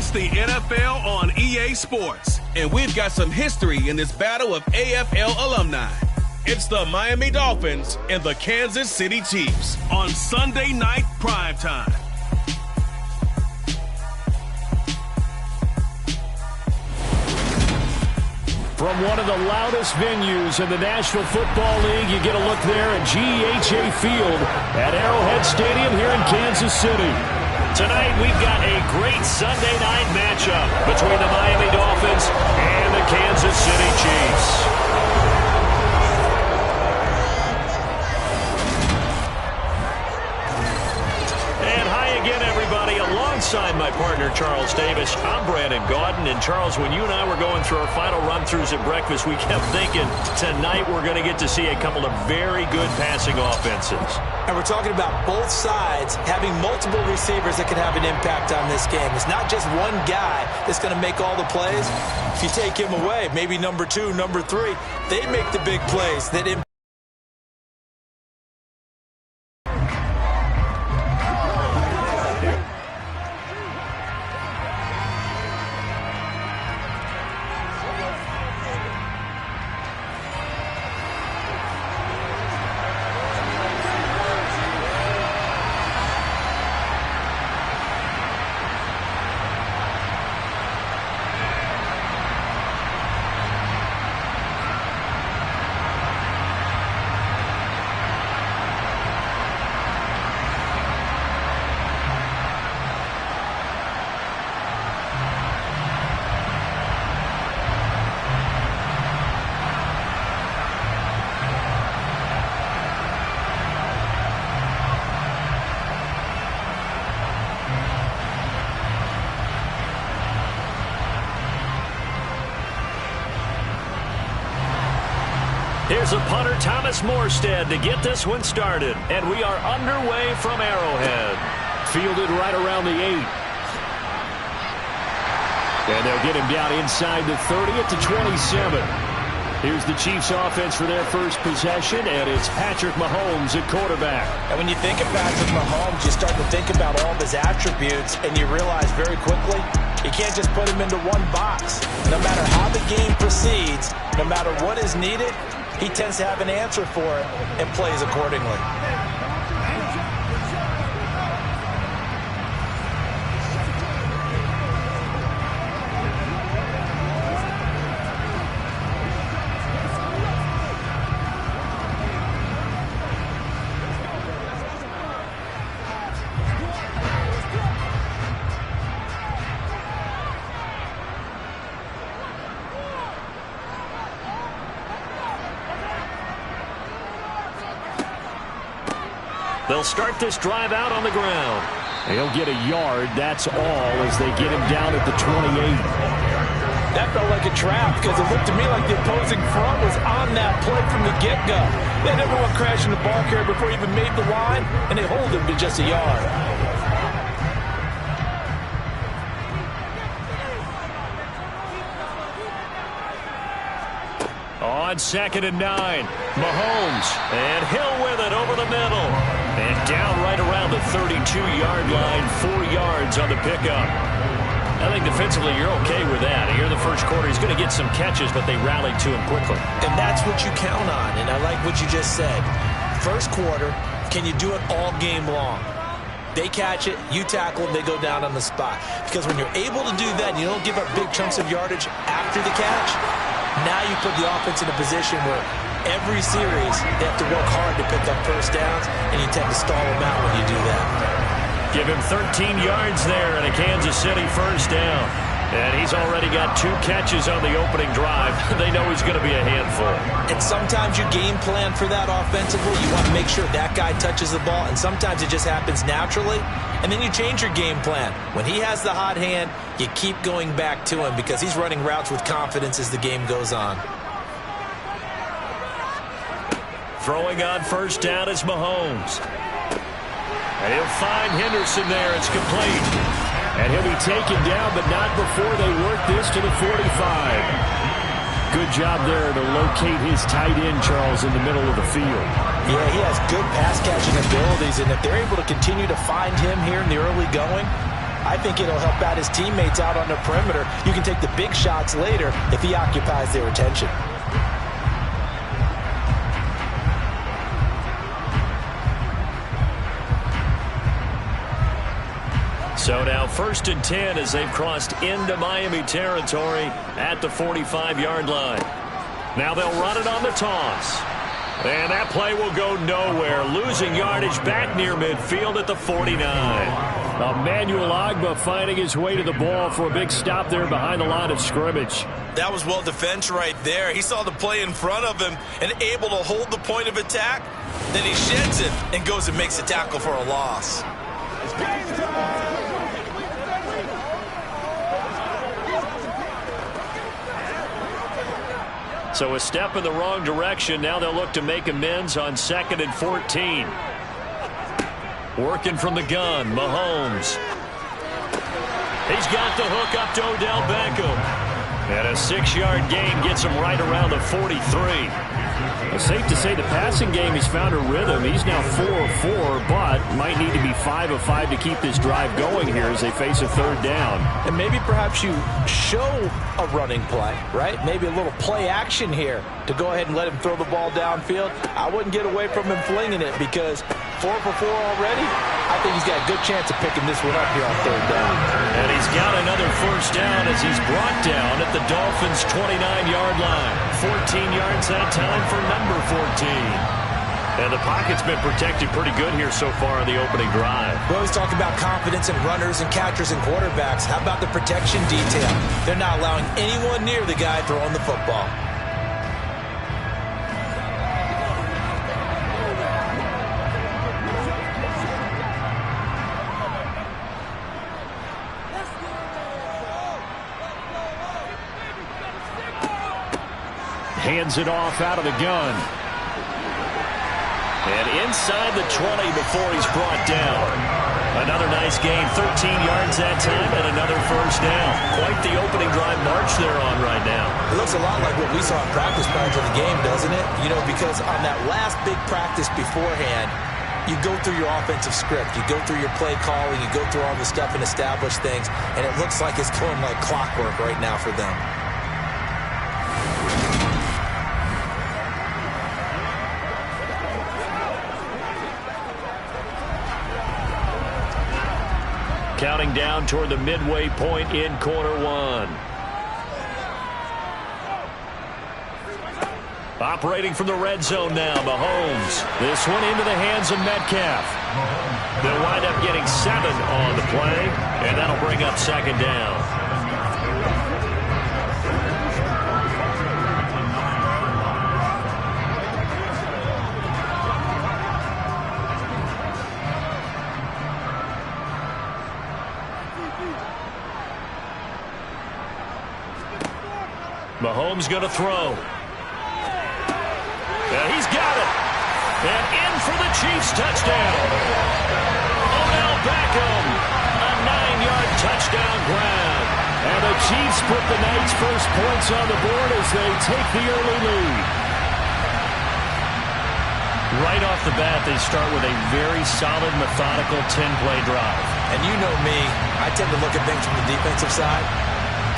It's the NFL on EA Sports, and we've got some history in this battle of AFL alumni. It's the Miami Dolphins and the Kansas City Chiefs on Sunday Night Primetime. From one of the loudest venues in the National Football League, you get a look there at GEHA Field at Arrowhead Stadium here in Kansas City. Tonight, we've got a great Sunday night matchup between the Miami Dolphins and the Kansas City Chiefs. Alongside my partner, Charles Davis, I'm Brandon Gaudin. And Charles, when you and I were going through our final run-throughs at breakfast, we kept thinking tonight we're going to get to see a couple of very good passing offenses. And we're talking about both sides having multiple receivers that can have an impact on this game. It's not just one guy that's going to make all the plays. If you take him away, maybe number 2, number 3, they make the big plays that impact. Here's a punter, Thomas Morstead, to get this one started. And we are underway from Arrowhead. Fielded right around the 8. And they'll get him down inside the 30 at the 27. Here's the Chiefs offense for their first possession, and it's Patrick Mahomes at quarterback. And when you think of Patrick Mahomes, you start to think about all of his attributes, and you realize very quickly you can't just put him into one box. No matter how the game proceeds, no matter what is needed, he tends to have an answer for it and plays accordingly. They'll start this drive out on the ground. He'll get a yard, that's all, as they get him down at the 28. That felt like a trap because it looked to me like the opposing front was on that play from the get-go. They had everyone crashing the ball carrier before he even made the line, and they hold him to just a yard. On 2nd and 9, Mahomes, and Hill with it over the middle. And down right around the 32-yard line, 4 yards on the pickup. I think defensively you're okay with that. Here in the first quarter, he's going to get some catches, but they rallied to him quickly. And that's what you count on, and I like what you just said. First quarter, can you do it all game long? They catch it, you tackle them, they go down on the spot. Because when you're able to do that, you don't give up big chunks of yardage after the catch. Now you put the offense in a position where every series they have to work hard to pick up first downs, and you tend to stall them out when you do that. Give him 13 yards there and a Kansas City first down. And he's already got 2 catches on the opening drive. They know he's going to be a handful. And sometimes you game plan for that offensively. You want to make sure that guy touches the ball, and sometimes it just happens naturally. And then you change your game plan. When he has the hot hand, you keep going back to him because he's running routes with confidence as the game goes on. Throwing on first down is Mahomes. And he'll find Henderson there. It's complete. And he'll be taken down, but not before they work this to the 45. Good job there to locate his tight end, Charles, in the middle of the field. Yeah, he has good pass-catching abilities, and if they're able to continue to find him here in the early going, I think it'll help out his teammates out on the perimeter. You can take the big shots later if he occupies their attention. So now 1st and 10 as they've crossed into Miami territory at the 45-yard line. Now they'll run it on the toss. And that play will go nowhere. Losing yardage back near midfield at the 49. Emmanuel Ogbah finding his way to the ball for a big stop there behind the line of scrimmage. That was well defended right there. He saw the play in front of him and able to hold the point of attack. Then he sheds it and goes and makes a tackle for a loss. So a step in the wrong direction. Now they'll look to make amends on 2nd and 14. Working from the gun, Mahomes. He's got the hook up to Odell Beckham. And a 6-yard gain gets him right around the 43. It's safe to say the passing game has found a rhythm. He's now 4 of 4, but might need to be 5 of 5 to keep this drive going here as they face a 3rd down. And maybe perhaps you show a running play, right? Maybe a little play action here to go ahead and let him throw the ball downfield. I wouldn't get away from him flinging it because 4 for 4 already. I think he's got a good chance of picking this one up here on 3rd down. And he's got another 1st down as he's brought down at the Dolphins' 29-yard line. 14 yards that time for number 14. And the pocket's been protected pretty good here so far on the opening drive. We always talk about confidence in runners and catchers and quarterbacks. How about the protection detail? They're not allowing anyone near the guy throwing the football. Hands it off out of the gun. And inside the 20 before he's brought down. Another nice gain, 13 yards that time, and another 1st down. Quite the opening drive march they're on right now. It looks a lot like what we saw in practice prior to the game, doesn't it? You know, because on that last big practice beforehand, you go through your offensive script. You go through your play calling. You go through all the stuff and establish things. And it looks like it's going like clockwork right now for them. Counting down toward the midway point in quarter 1. Operating from the red zone now, Mahomes. This one into the hands of Metcalf. They'll wind up getting 7 on the play, and that'll bring up 2nd down. Mahomes going to throw. And he's got it. And in for the Chiefs touchdown. Odell Beckham. A 9-yard touchdown grab. And the Chiefs put the night's first points on the board as they take the early lead. Right off the bat, they start with a very solid, methodical 10-play drive. And you know me, I tend to look at things from the defensive side.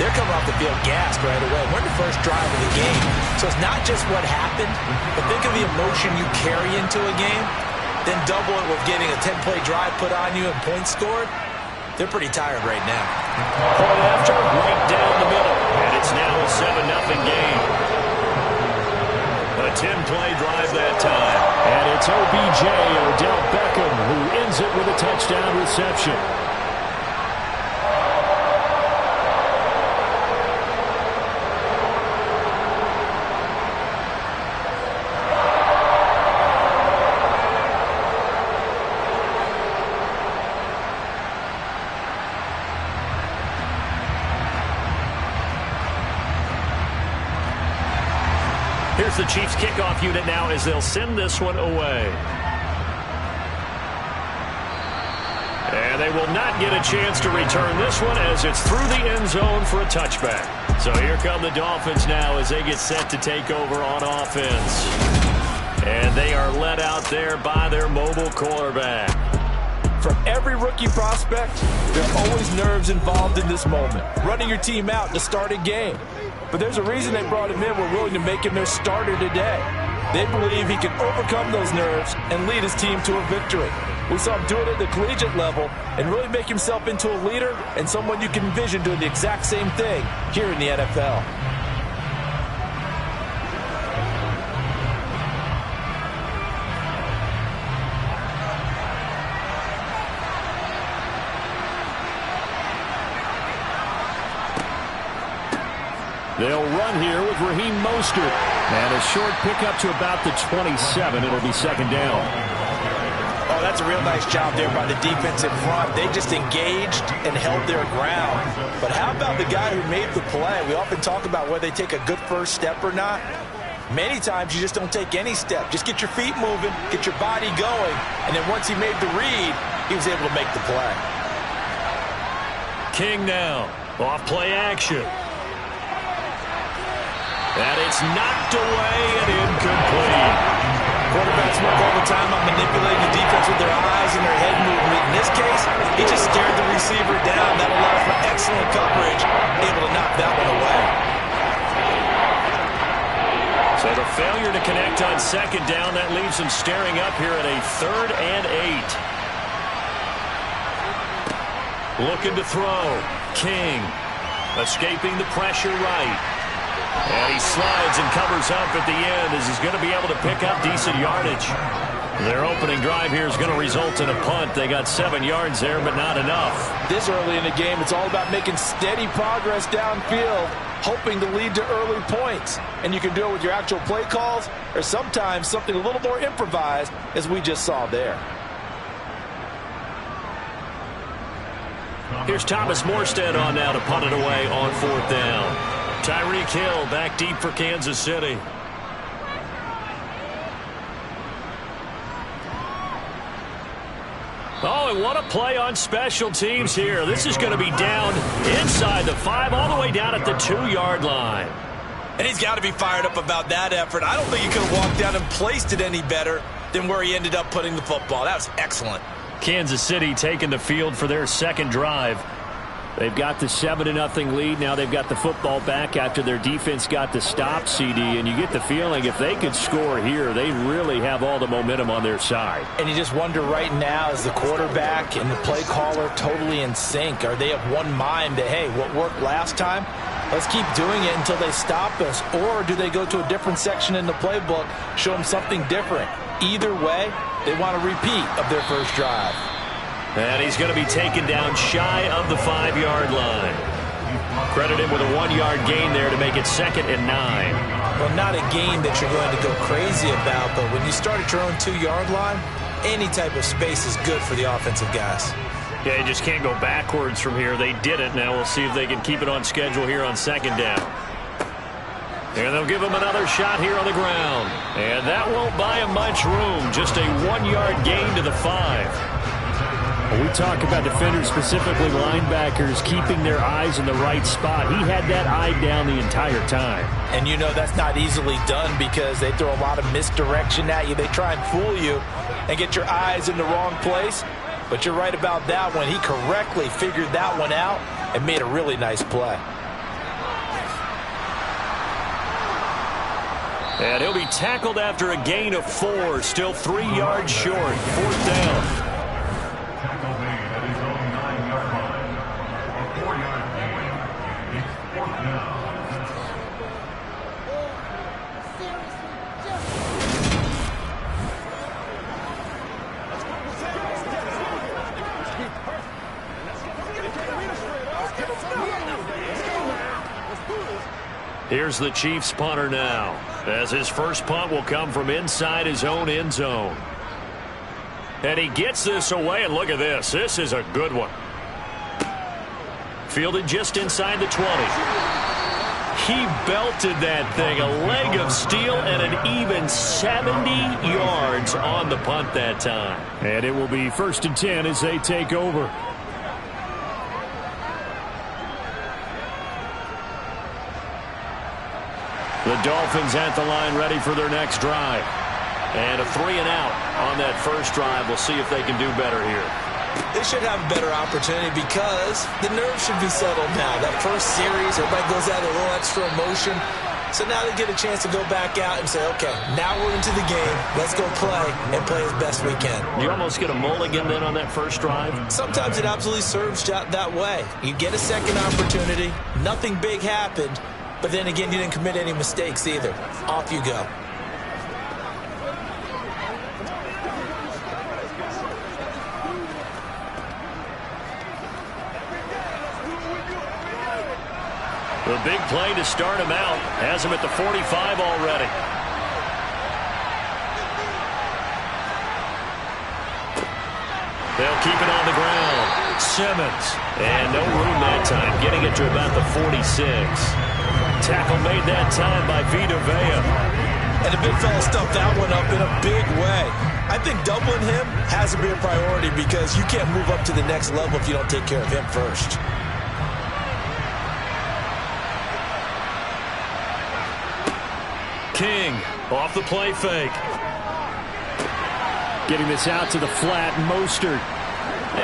They're coming off the field gassed right away. We're in the first drive of the game. So it's not just what happened, but think of the emotion you carry into a game. Then double it with getting a 10-play drive put on you and points scored. They're pretty tired right now. Point after, right down the middle. And it's now a 7-0 game. A 10-play drive that time. And it's OBJ, Odell Beckham, who ends it with a touchdown reception. Here's the Chiefs kickoff unit now as they'll send this one away. And they will not get a chance to return this one as it's through the end zone for a touchback. So here come the Dolphins now as they get set to take over on offense. And they are led out there by their mobile quarterback. from every rookie prospect, there are always nerves involved in this moment. Running your team out to start a game. But there's a reason they brought him in. We're willing to make him their starter today. They believe he can overcome those nerves and lead his team to a victory. We saw him do it at the collegiate level and really make himself into a leader and someone you can envision doing the exact same thing here in the NFL. They'll run here with Raheem Mostert. And a short pickup to about the 27. It'll be second down. Oh, that's a real nice job there by the defense in front. They just engaged and held their ground. But how about the guy who made the play? We often talk about whether they take a good first step or not. Many times you just don't take any step. Just get your feet moving, get your body going, and then once he made the read, he was able to make the play. King now. Off play action. And it's knocked away and incomplete. Quarterbacks work all the time on manipulating the defense with their eyes and their head movement. In this case, he just stared the receiver down. That allowed for excellent coverage, able to knock that one away. So the failure to connect on second down, that leaves him staring up here at a 3rd and 8. Looking to throw. King escaping the pressure right. And he slides and covers up at the end as he's going to be able to pick up decent yardage. Their opening drive here is going to result in a punt. They got 7 yards there, but not enough. This early in the game, it's all about making steady progress downfield, hoping to lead to early points. And you can do it with your actual play calls or sometimes something a little more improvised, as we just saw there. Here's Thomas Morstead on now to punt it away on 4th down. Tyreek Hill back deep for Kansas City. Oh, and what a play on special teams here. This is going to be down inside the 5, all the way down at the 2-yard line. And he's got to be fired up about that effort. I don't think he could have walked down and placed it any better than where he ended up putting the football. That was excellent. Kansas City taking the field for their second drive. They've got the 7-0 lead. Now they've got the football back after their defense got the stop, CD. And you get the feeling if they could score here, they really have all the momentum on their side. And you just wonder right now, is the quarterback and the play caller totally in sync? Are they of one mind that, hey, what worked last time, let's keep doing it until they stop us? Or do they go to a different section in the playbook, show them something different? Either way, they want a repeat of their first drive. And he's going to be taken down shy of the 5-yard line. Credit him with a 1-yard gain there to make it 2nd and 9. Well, not a gain that you're going to go crazy about, but when you start at your own 2-yard line, any type of space is good for the offensive guys. Yeah, you just can't go backwards from here. They did it. Now we'll see if they can keep it on schedule here on 2nd down. And they'll give him another shot here on the ground. And that won't buy him much room. Just a 1-yard gain to the 5. We talk about defenders, specifically linebackers, keeping their eyes in the right spot. He had that eye down the entire time. And you know that's not easily done because they throw a lot of misdirection at you. They try and fool you and get your eyes in the wrong place. But you're right about that one. He correctly figured that one out and made a really nice play. And he'll be tackled after a gain of 4. Still 3 yards short. 4th down. Here's the Chiefs punter now, as his first punt will come from inside his own end zone. And he gets this away, and look at this. This is a good one. Fielded just inside the 20. He belted that thing, a leg of steel, and an even 70 yards on the punt that time. And it will be 1st and 10 as they take over. The Dolphins at the line ready for their next drive. And a 3-and-out on that first drive. We'll see if they can do better here. They should have a better opportunity because the nerves should be settled now. That first series, everybody goes out with a little extra emotion. So now they get a chance to go back out and say, okay, now we're into the game. Let's go play and play as best we can. You almost get a mulligan then on that first drive? Sometimes it absolutely serves that way. You get a second opportunity. Nothing big happened. But then again, you didn't commit any mistakes either. Off you go. The big play to start him out has him at the 45 already. They'll keep it on the ground. Simmons. And no room that time, getting it to about the 46. Tackle made that time by Vita Vea. And the big fella stuffed that one up in a big way. I think doubling him has to be a priority because you can't move up to the next level if you don't take care of him first. King off the play fake. Getting this out to the flat, Mostert.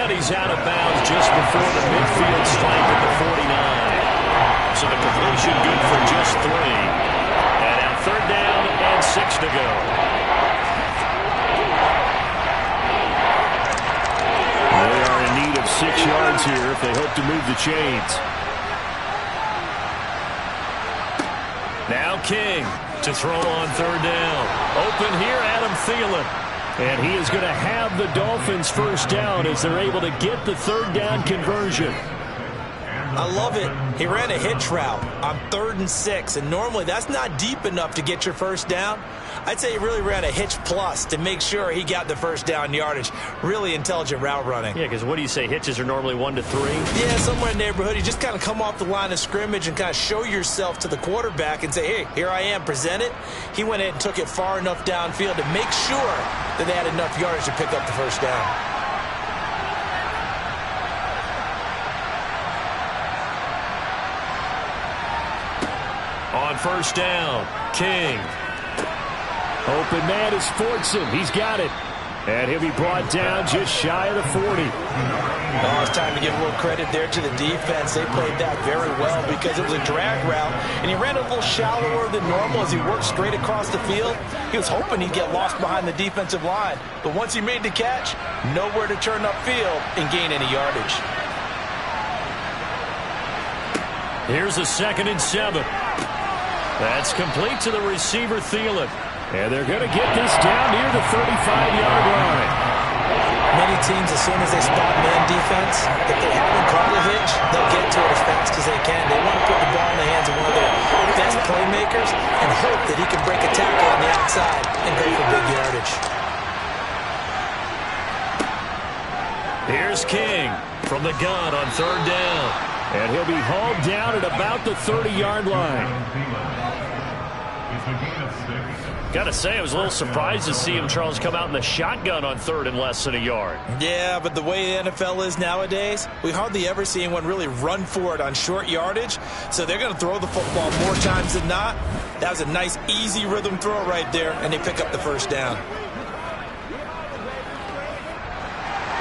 And he's out of bounds just before the midfield stripe at the 49. So the completion good for just 3. And now third down and 6 to go. They are in need of 6 yards here if they hope to move the chains. Now King to throw on third down. Open here, Adam Thielen. And he is going to have the Dolphins first down as they're able to get the third down conversion. I love it. He ran a hitch route on 3rd and 6, and normally that's not deep enough to get your first down. I'd say he really ran a hitch plus to make sure he got the first down yardage. Really intelligent route running. Yeah, because what do you say? Hitches are normally 1 to 3? Yeah, somewhere in the neighborhood. You just kind of come off the line of scrimmage and kind of show yourself to the quarterback and say, hey, here I am, present it. He went in and took it far enough downfield to make sure that they had enough yardage to pick up the first down. On first down, King. Open man is Fortson. He's got it. And he'll be brought down just shy of the 40. Oh, it's time to give a little credit there to the defense. They played that very well because it was a drag route, and he ran a little shallower than normal as he worked straight across the field. He was hoping he'd get lost behind the defensive line, but once he made the catch, nowhere to turn upfield and gain any yardage. Here's a 2nd and 7. That's complete to the receiver, Thielen. And they're going to get this down near the 35-yard line. Many teams, as soon as they spot man defense, if they haven't called a hitch, they'll get to it as fast as they can. They want to put the ball in the hands of one of their best playmakers and hope that he can break a tackle on the outside and go for big yardage. Here's King from the gun on third down. And he'll be hauled down at about the 30-yard line. Got to say, I was a little surprised to see him, Charles, come out in the shotgun on 3rd and less than a yard. Yeah, but the way the NFL is nowadays, we hardly ever see anyone really run for it on short yardage. So they're going to throw the football more times than not. That was a nice, easy rhythm throw right there, and they pick up the first down.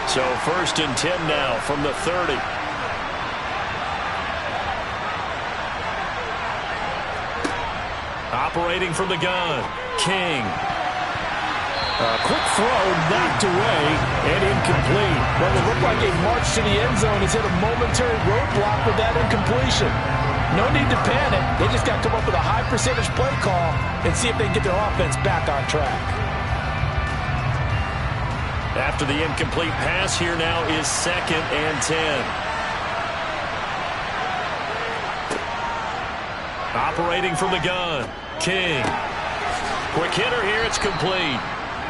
So 1st and 10 now from the 30. Operating from the gun, King. Quick throw, knocked away, and incomplete. Well, it looked like a march to the end zone. He's hit a momentary roadblock with that incompletion. No need to panic. They just got to come up with a high percentage play call and see if they can get their offense back on track. After the incomplete pass, here now is 2nd and 10. Operating from the gun, King. Quick hitter here, it's complete.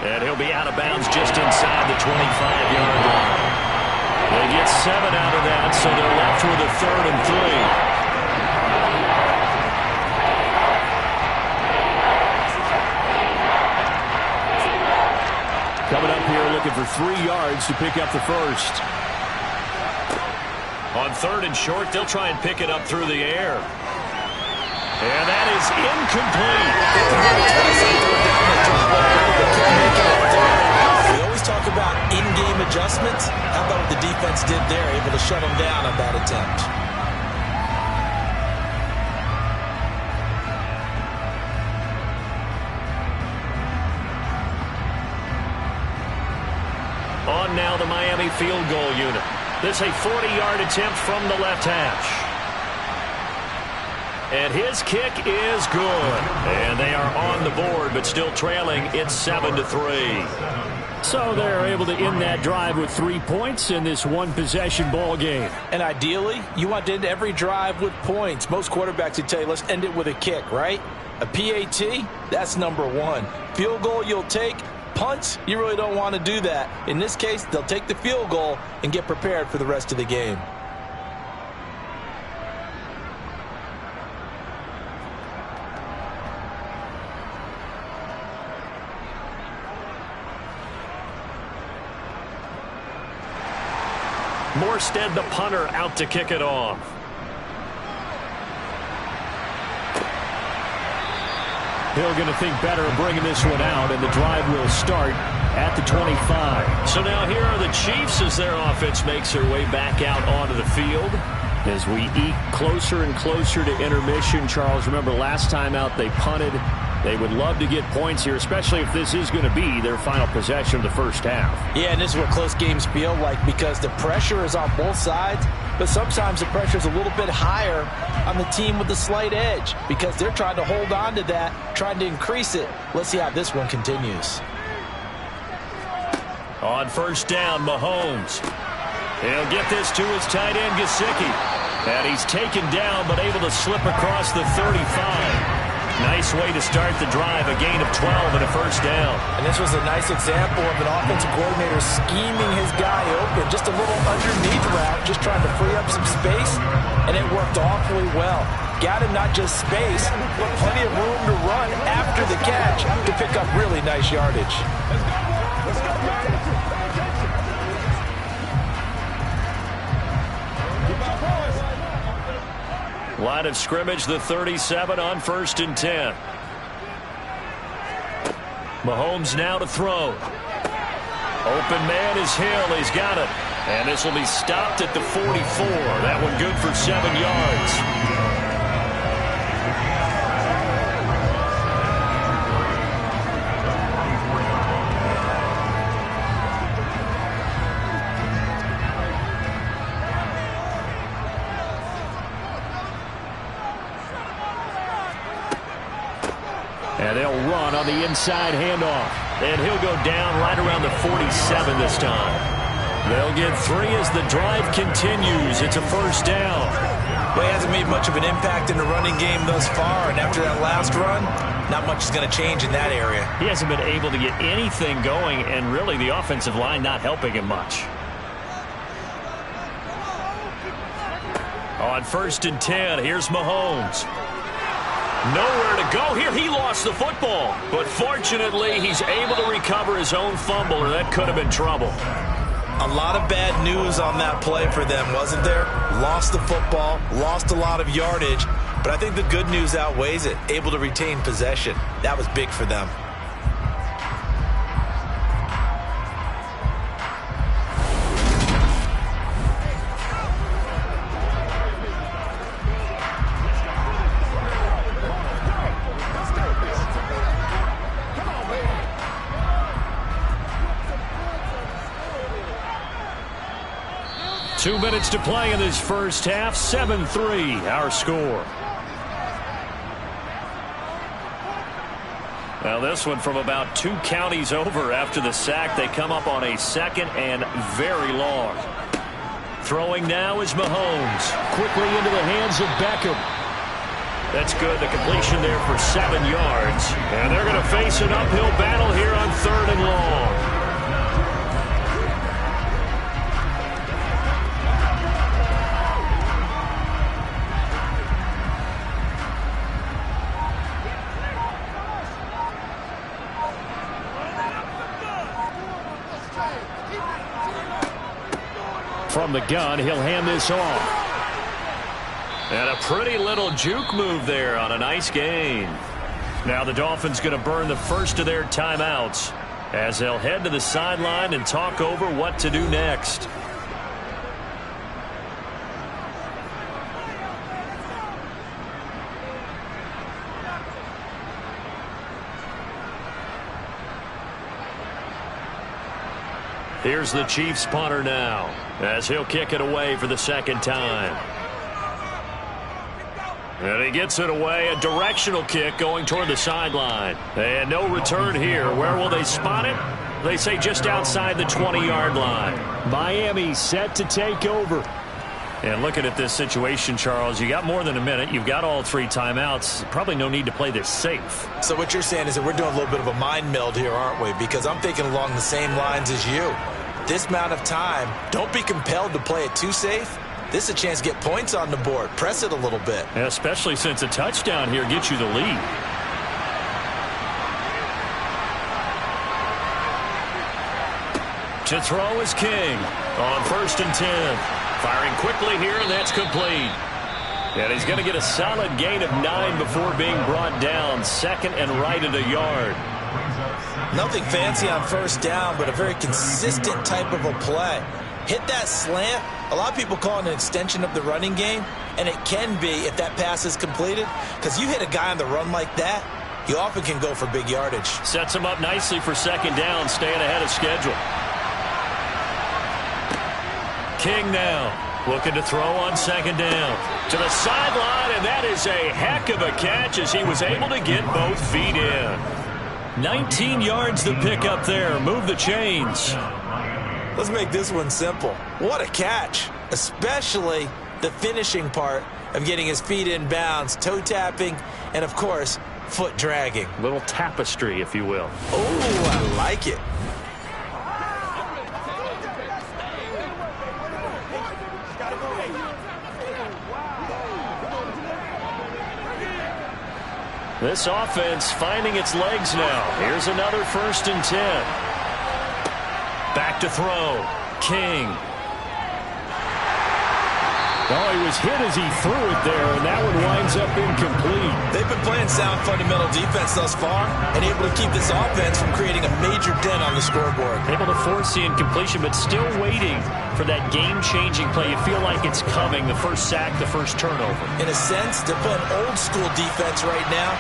And he'll be out of bounds just inside the 25-yard line. They get 7 out of that, so they're left with a 3rd and 3. Coming up here looking for 3 yards to pick up the first. On 3rd and short, they'll try and pick it up through the air. And that is incomplete. We always talk about in-game adjustments, how about what the defense did there, able to shut them down on that attempt? On now the Miami field goal unit. This a 40-yard attempt from the left hash. And his kick is good. And they are on the board, but still trailing. It's 7-3. So they're able to end that drive with 3 points in this one-possession ball game. And ideally, you want to end every drive with points. Most quarterbacks would tell you, let's end it with a kick, right? A PAT, that's number one. Field goal you'll take. Punts, you really don't want to do that. In this case, they'll take the field goal and get prepared for the rest of the game. Morstead, the punter, out to kick it off. Hill going to think better of bringing this one out, and the drive will start at the 25. So now here are the Chiefs as their offense makes their way back out onto the field. As we eke closer and closer to intermission, Charles, remember last time out they punted. They would love to get points here, especially if this is going to be their final possession of the first half. Yeah, and this is what close games feel like because the pressure is on both sides, but sometimes the pressure is a little bit higher on the team with the slight edge because they're trying to hold on to that, trying to increase it. Let's see how this one continues. On first down, Mahomes. He'll get this to his tight end, Gesicki. And he's taken down but able to slip across the 35. Nice way to start the drive, a gain of 12 and a first down. And this was a nice example of an offensive coordinator scheming his guy open. Just a little underneath route, just trying to free up some space, and it worked awfully well. Got him not just space, but plenty of room to run after the catch to pick up really nice yardage. Line of scrimmage, the 37 on first and 10. Mahomes now to throw. Open man is Hill. He's got it. And this will be stopped at the 44. That one good for 7 yards. And they'll run on the inside handoff. And he'll go down right around the 47 this time. They'll get 3 as the drive continues. It's a first down. Well, he hasn't made much of an impact in the running game thus far, and after that last run, not much is going to change in that area. He hasn't been able to get anything going, and really the offensive line not helping him much. On first and 10, here's Mahomes. Nowhere to go here. He lost the football. But fortunately, he's able to recover his own fumble, or that could have been trouble. A lot of bad news on that play for them, wasn't there? Lost the football, lost a lot of yardage, but I think the good news outweighs it. Able to retain possession. That was big for them. Two minutes to play in this first half. 7-3, our score. Now this one from about 2 counties over after the sack. They come up on a second and very long. Throwing now is Mahomes. Quickly into the hands of Beckham. That's good. The completion there for 7 yards. And they're going to face an uphill battle here on 3rd and long. From the gun, he'll hand this off. And a pretty little juke move there on a nice gain. Now the Dolphins going to burn the first of their timeouts. as they'll head to the sideline and talk over what to do next. Here's the Chiefs punter now, as he'll kick it away for the second time. And he gets it away, a directional kick going toward the sideline. And no return here. Where will they spot it? They say just outside the 20-yard line. Miami set to take over. And looking at this situation, Charles, you got more than a minute. You've got all 3 timeouts. Probably no need to play this safe. So what you're saying is that we're doing a little bit of a mind meld here, aren't we? Because I'm thinking along the same lines as you. This amount of time, don't be compelled to play it too safe. This is a chance to get points on the board. Press it a little bit. Yeah, especially since a touchdown here gets you the lead. To throw is King on 1st and 10. Firing quickly here, and that's complete. And he's going to get a solid gain of 9 before being brought down. 2nd and right at a yard. Nothing fancy on 1st down, but a very consistent type of a play. Hit that slant. A lot of people call it an extension of the running game, and it can be if that pass is completed, because you hit a guy on the run like that, you often can go for big yardage. Sets him up nicely for 2nd down, staying ahead of schedule. King now looking to throw on 2nd down. To the sideline, and that is a heck of a catch as he was able to get both feet in. 19 yards to pick up there. Move the chains. Let's make this one simple. What a catch, especially the finishing part of getting his feet in bounds, toe tapping, and, of course, foot dragging. Little tapestry, if you will. Oh, I like it. This offense finding its legs now. Here's another 1st and 10. Back to throw. King. Oh, he was hit as he threw it there, and that one winds up incomplete. They've been playing sound fundamental defense thus far and able to keep this offense from creating a major dent on the scoreboard. Able to force the incompletion, but still waiting for that game-changing play. You feel like it's coming, the first sack, the first turnover. In a sense, they're playing old-school defense right now.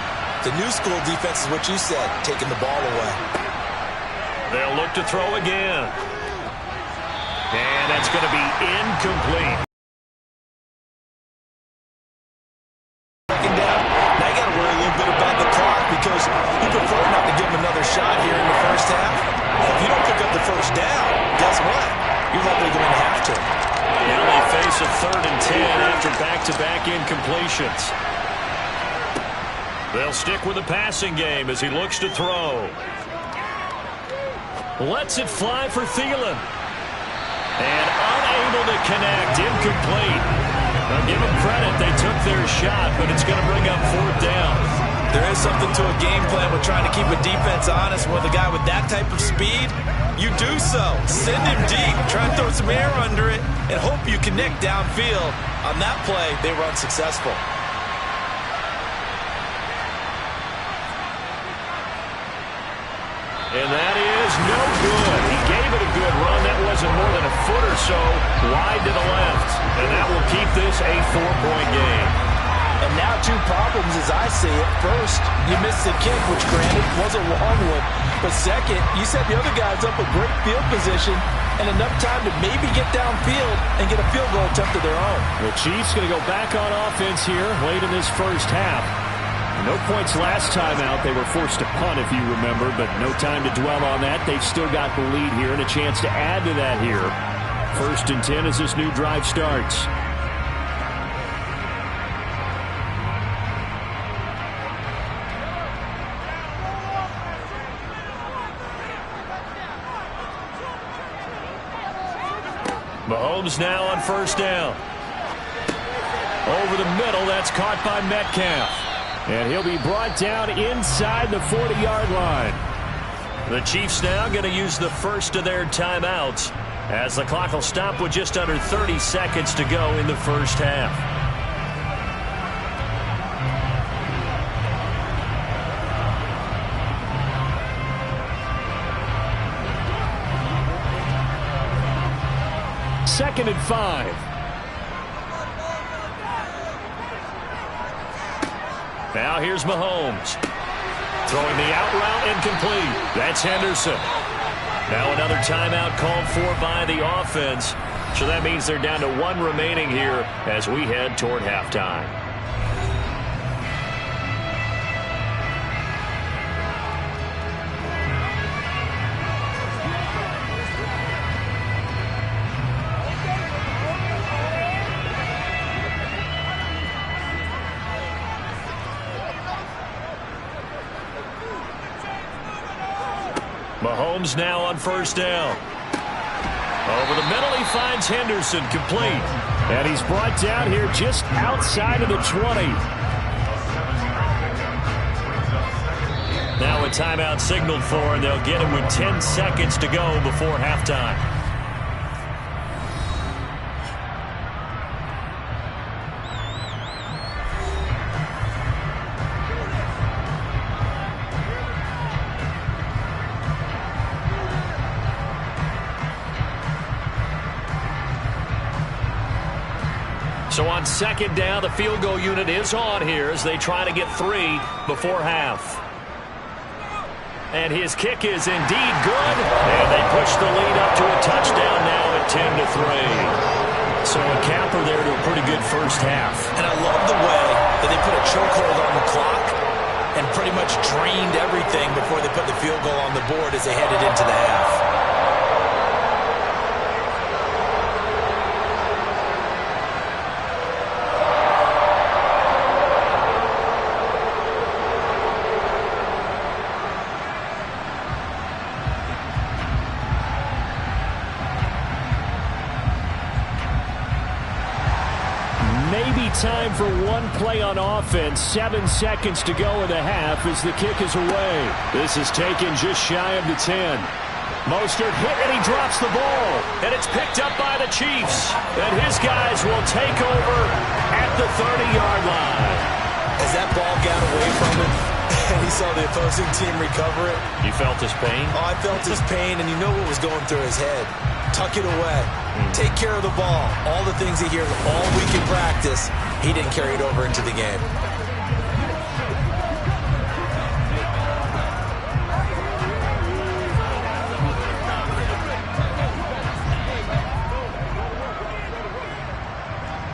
The new-school defense is what you said, taking the ball away. They'll look to throw again. And that's going to be incomplete. Second down. Now you got to worry a little bit about the clock because you prefer not to give them another shot here in the first half. If you don't pick up the first down, guess what? You're likely going to have to. Now they face a 3rd and 10 after back-to-back incompletions. They'll stick with the passing game as he looks to throw. Lets it fly for Thielen. And unable to connect. Incomplete. Now give them credit. They took their shot, but it's going to bring up 4th down. There is something to a game plan with trying to keep a defense honest. With a guy with that type of speed, you do so. Send him deep. Try and throw some air under it and hope you connect downfield. On that play, they were unsuccessful. And that is no good. He gave it a good run. That wasn't more than a foot or so wide to the left. And that will keep this a 4-point game. And now 2 problems as I see it. First, you missed the kick, which granted was a long one. But second, you set the other guys up with great field position and enough time to maybe get downfield and get a field goal attempt of their own. The Chiefs going to go back on offense here late in this first half. No points last time out. They were forced to punt, if you remember, but no time to dwell on that. They've still got the lead here and a chance to add to that here. 1st and 10 as this new drive starts. Mahomes now on 1st down. Over the middle, that's caught by Metcalf. And he'll be brought down inside the 40-yard line. The Chiefs now going to use the first of their timeouts as the clock will stop with just under 30 seconds to go in the first half. 2nd and 5. Now here's Mahomes. Throwing the out route incomplete. That's Henderson. Now another timeout called for by the offense. So that means they're down to 1 remaining here as we head toward halftime. Mahomes now on 1st down. Over the middle, he finds Henderson, complete. And he's brought down here just outside of the 20. Now a timeout signaled for, and they'll get him with 10 seconds to go before halftime. So on 2nd down, the field goal unit is on here as they try to get 3 before half. And his kick is indeed good. And they push the lead up to a touchdown now at 10-3. So a capper there to a pretty good first half. And I love the way that they put a chokehold on the clock and pretty much drained everything before they put the field goal on the board as they headed into the half. Time for one play on offense. 7 seconds to go in the half as the kick is away. This is taken just shy of the 10. Mostert hit and he drops the ball. And it's picked up by the Chiefs. And his guys will take over at the 30-yard line. As that ball got away from him and he saw the opposing team recover it. You felt his pain? Oh, I felt his pain, and you know what was going through his head. Tuck it away. Take care of the ball. All the things he hears all week in practice, he didn't carry it over into the game.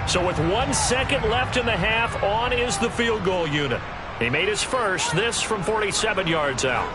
So with 1 second left in the half, on is the field goal unit. He made his first, this from 47 yards out.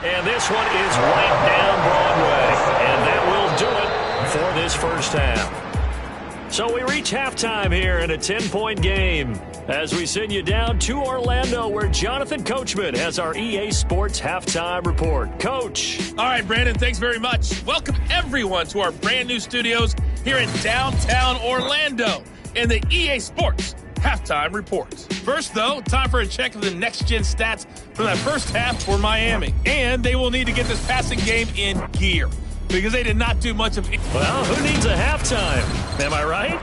And this one is right down Broadway. And that will do it for this first half. So we reach halftime here in a 10-point game as we send you down to Orlando, where Jonathan Coachman has our EA Sports Halftime Report. Coach. All right, Brandon, thanks very much. Welcome, everyone, to our brand new studios here in downtown Orlando in the EA Sports Halftime Report. First, though, time for a check of the next-gen stats from that first half for Miami. And they will need to get this passing game in gear because they did not do much of it. Well, who needs a halftime? Am I right?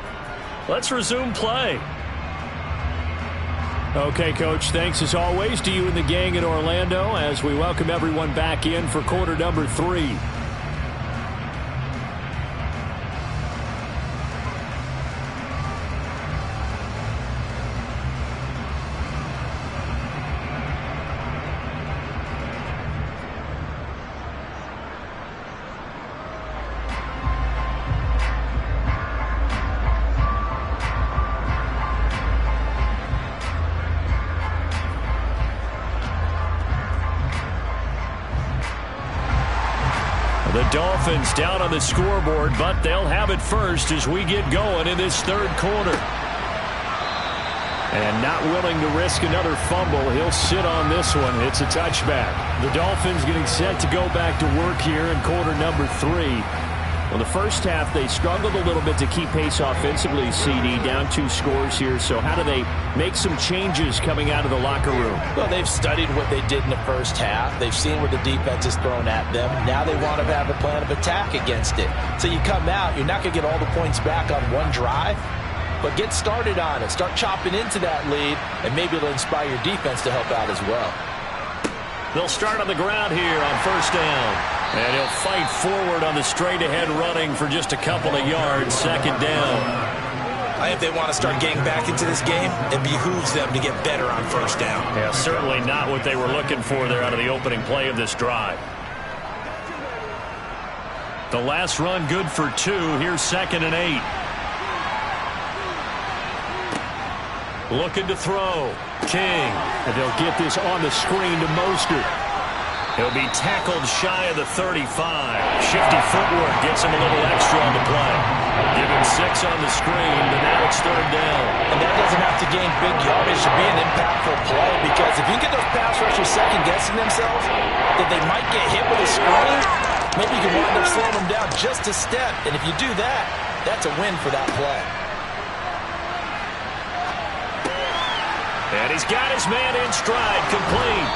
Let's resume play. Okay, Coach, thanks as always to you and the gang in Orlando as we welcome everyone back in for quarter number 3. The Dolphins down on the scoreboard, but they'll have it first as we get going in this third quarter. And not willing to risk another fumble, he'll sit on this one. It's a touchback. The Dolphins getting set to go back to work here in quarter number 3. Well, the first half, they struggled a little bit to keep pace offensively, CD, down 2 scores here. So how do they make some changes coming out of the locker room? Well, they've studied what they did in the first half. They've seen what the defense has thrown at them. Now they want to have a plan of attack against it. So you come out, you're not going to get all the points back on one drive, but get started on it. Start chopping into that lead, and maybe it'll inspire your defense to help out as well. They'll start on the ground here on first down. And he'll fight forward on the straight-ahead running for just a couple of yards. Second down. I think they want to start getting back into this game, it behooves them to get better on first down. Yeah, certainly not what they were looking for there out of the opening play of this drive. The last run good for 2. Here's 2nd and 8. Looking to throw. King. And they'll get this on the screen to Mostert. He'll be tackled shy of the 35. Shifty footwork gets him a little extra on the play. Give him 6 on the screen, but now it's 3rd down. And that doesn't have to gain big yardage to be an impactful play, because if you get those pass rushers second-guessing themselves, that they might get hit with a screen, maybe you can wind up slowing them down just a step. And if you do that, that's a win for that play. And he's got his man in stride, complete.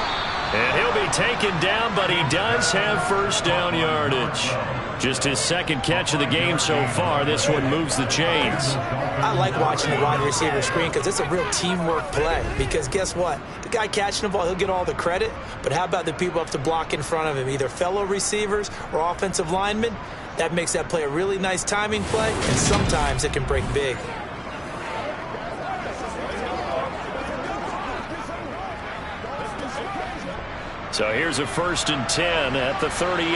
And he'll be taken down, but he does have first down yardage. Just his 2nd catch of the game so far. This one moves the chains. I like watching the wide receiver screen because it's a real teamwork play. Because guess what? The guy catching the ball, he'll get all the credit. But how about the people up to block in front of him, either fellow receivers or offensive linemen? That makes that play a really nice timing play, and sometimes it can break big. So here's a 1st and 10 at the 38.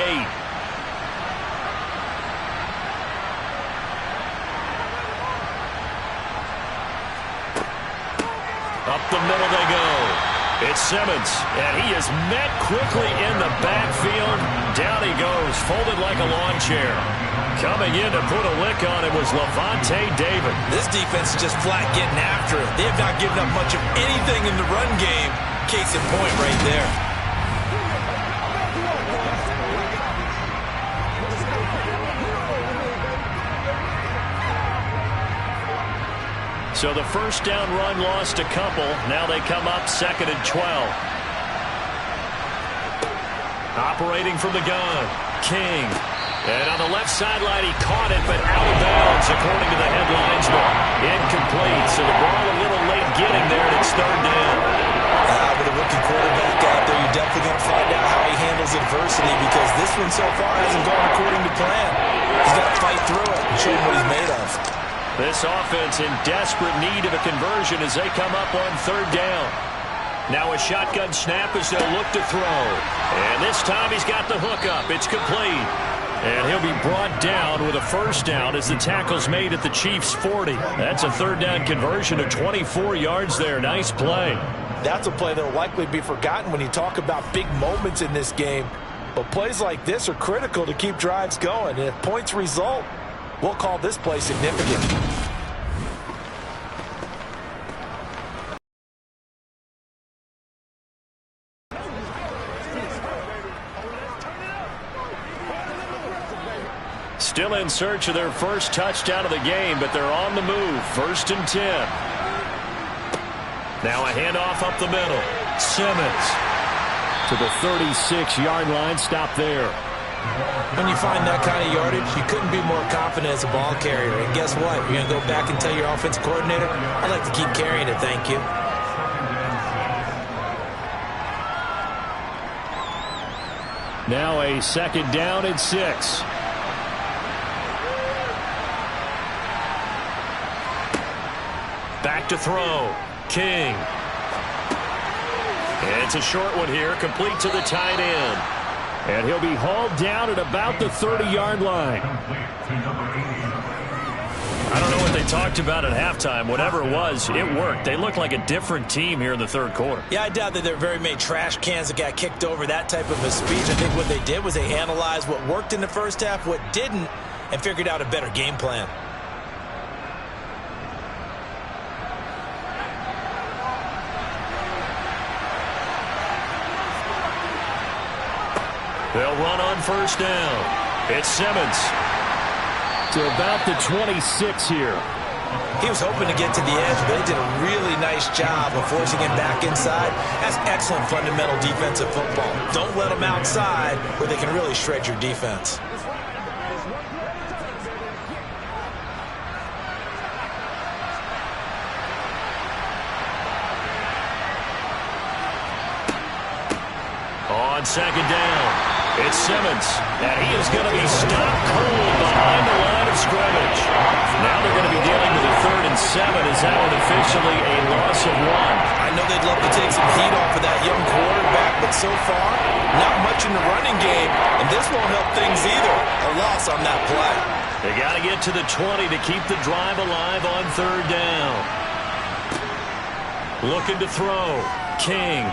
Up the middle they go. It's Simmons, and he is met quickly in the backfield. Down he goes, folded like a lawn chair. Coming in to put a lick on it was Levante David. This defense is just flat getting after it. They have not given up much of anything in the run game. Case in point right there. So the first down run lost a couple. Now they come up 2nd and 12. Operating from the gun, King. And on the left sideline, he caught it, but out of bounds, according to the headlinesman. Incomplete, so the ball a little late getting there, and it's 3rd down. With a rookie quarterback out there, you're definitely going to find out how he handles adversity, because this one so far hasn't gone according to plan. He's got to fight through it and show him what he's made of. This offense in desperate need of a conversion as they come up on 3rd down. Now a shotgun snap as they'll look to throw. And this time he's got the hook up. It's complete. And he'll be brought down with a first down as the tackle's made at the Chiefs' 40. That's a 3rd down conversion of 24 yards there. Nice play. That's a play that will likely be forgotten when you talk about big moments in this game. But plays like this are critical to keep drives going. And if points result, we'll call this play significant. Still in search of their first touchdown of the game, but they're on the move. 1st and 10. Now a handoff up the middle. Simmons. To the 36-yard line. Stop there. When you find that kind of yardage, you couldn't be more confident as a ball carrier. And guess what? You're going to go back and tell your offensive coordinator, I'd like to keep carrying it, thank you. Now a 2nd down and 6. Back to throw. King. And it's a short one here, complete to the tight end. And he'll be hauled down at about the 30-yard line. I don't know what they talked about at halftime. Whatever it was, it worked. They looked like a different team here in the 3rd quarter. Yeah, I doubt that there are very many trash cans that got kicked over, that type of a speech. I think what they did was they analyzed what worked in the first half, what didn't, and figured out a better game plan. They'll run on first down. It's Simmons. To about the 26 here. He was hoping to get to the edge, but he did a really nice job of forcing him back inside. That's excellent fundamental defensive football. Don't let them outside where they can really shred your defense. On 2nd down. It's Simmons, and he is going to be stopped cold behind the line of scrimmage. Now they're going to be dealing with a 3rd and 7. Is that one officially a loss of 1? I know they'd love to take some heat off of that young quarterback, but so far, not much in the running game, and this won't help things either. A loss on that play. They got to get to the 20 to keep the drive alive on 3rd down. Looking to throw. King.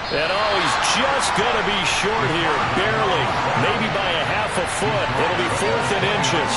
And he's just going to be short here, barely, maybe by a half a foot. It'll be 4th and inches.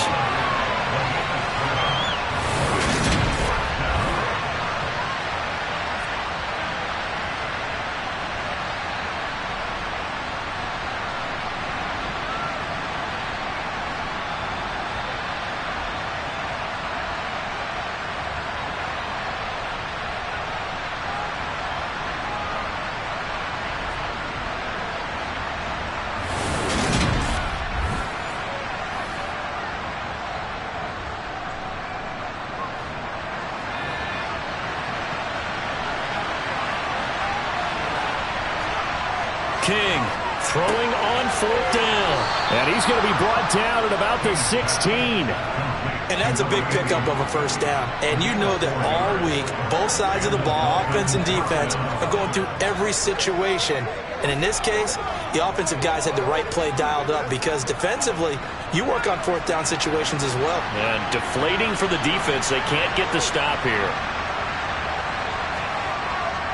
King throwing on 4th down. And he's going to be brought down at about the 16. And that's a big pickup of a 1st down. And you know that all week, both sides of the ball, offense and defense, are going through every situation. And in this case, the offensive guys had the right play dialed up because defensively, you work on 4th down situations as well. And deflating for the defense. They can't get the stop here.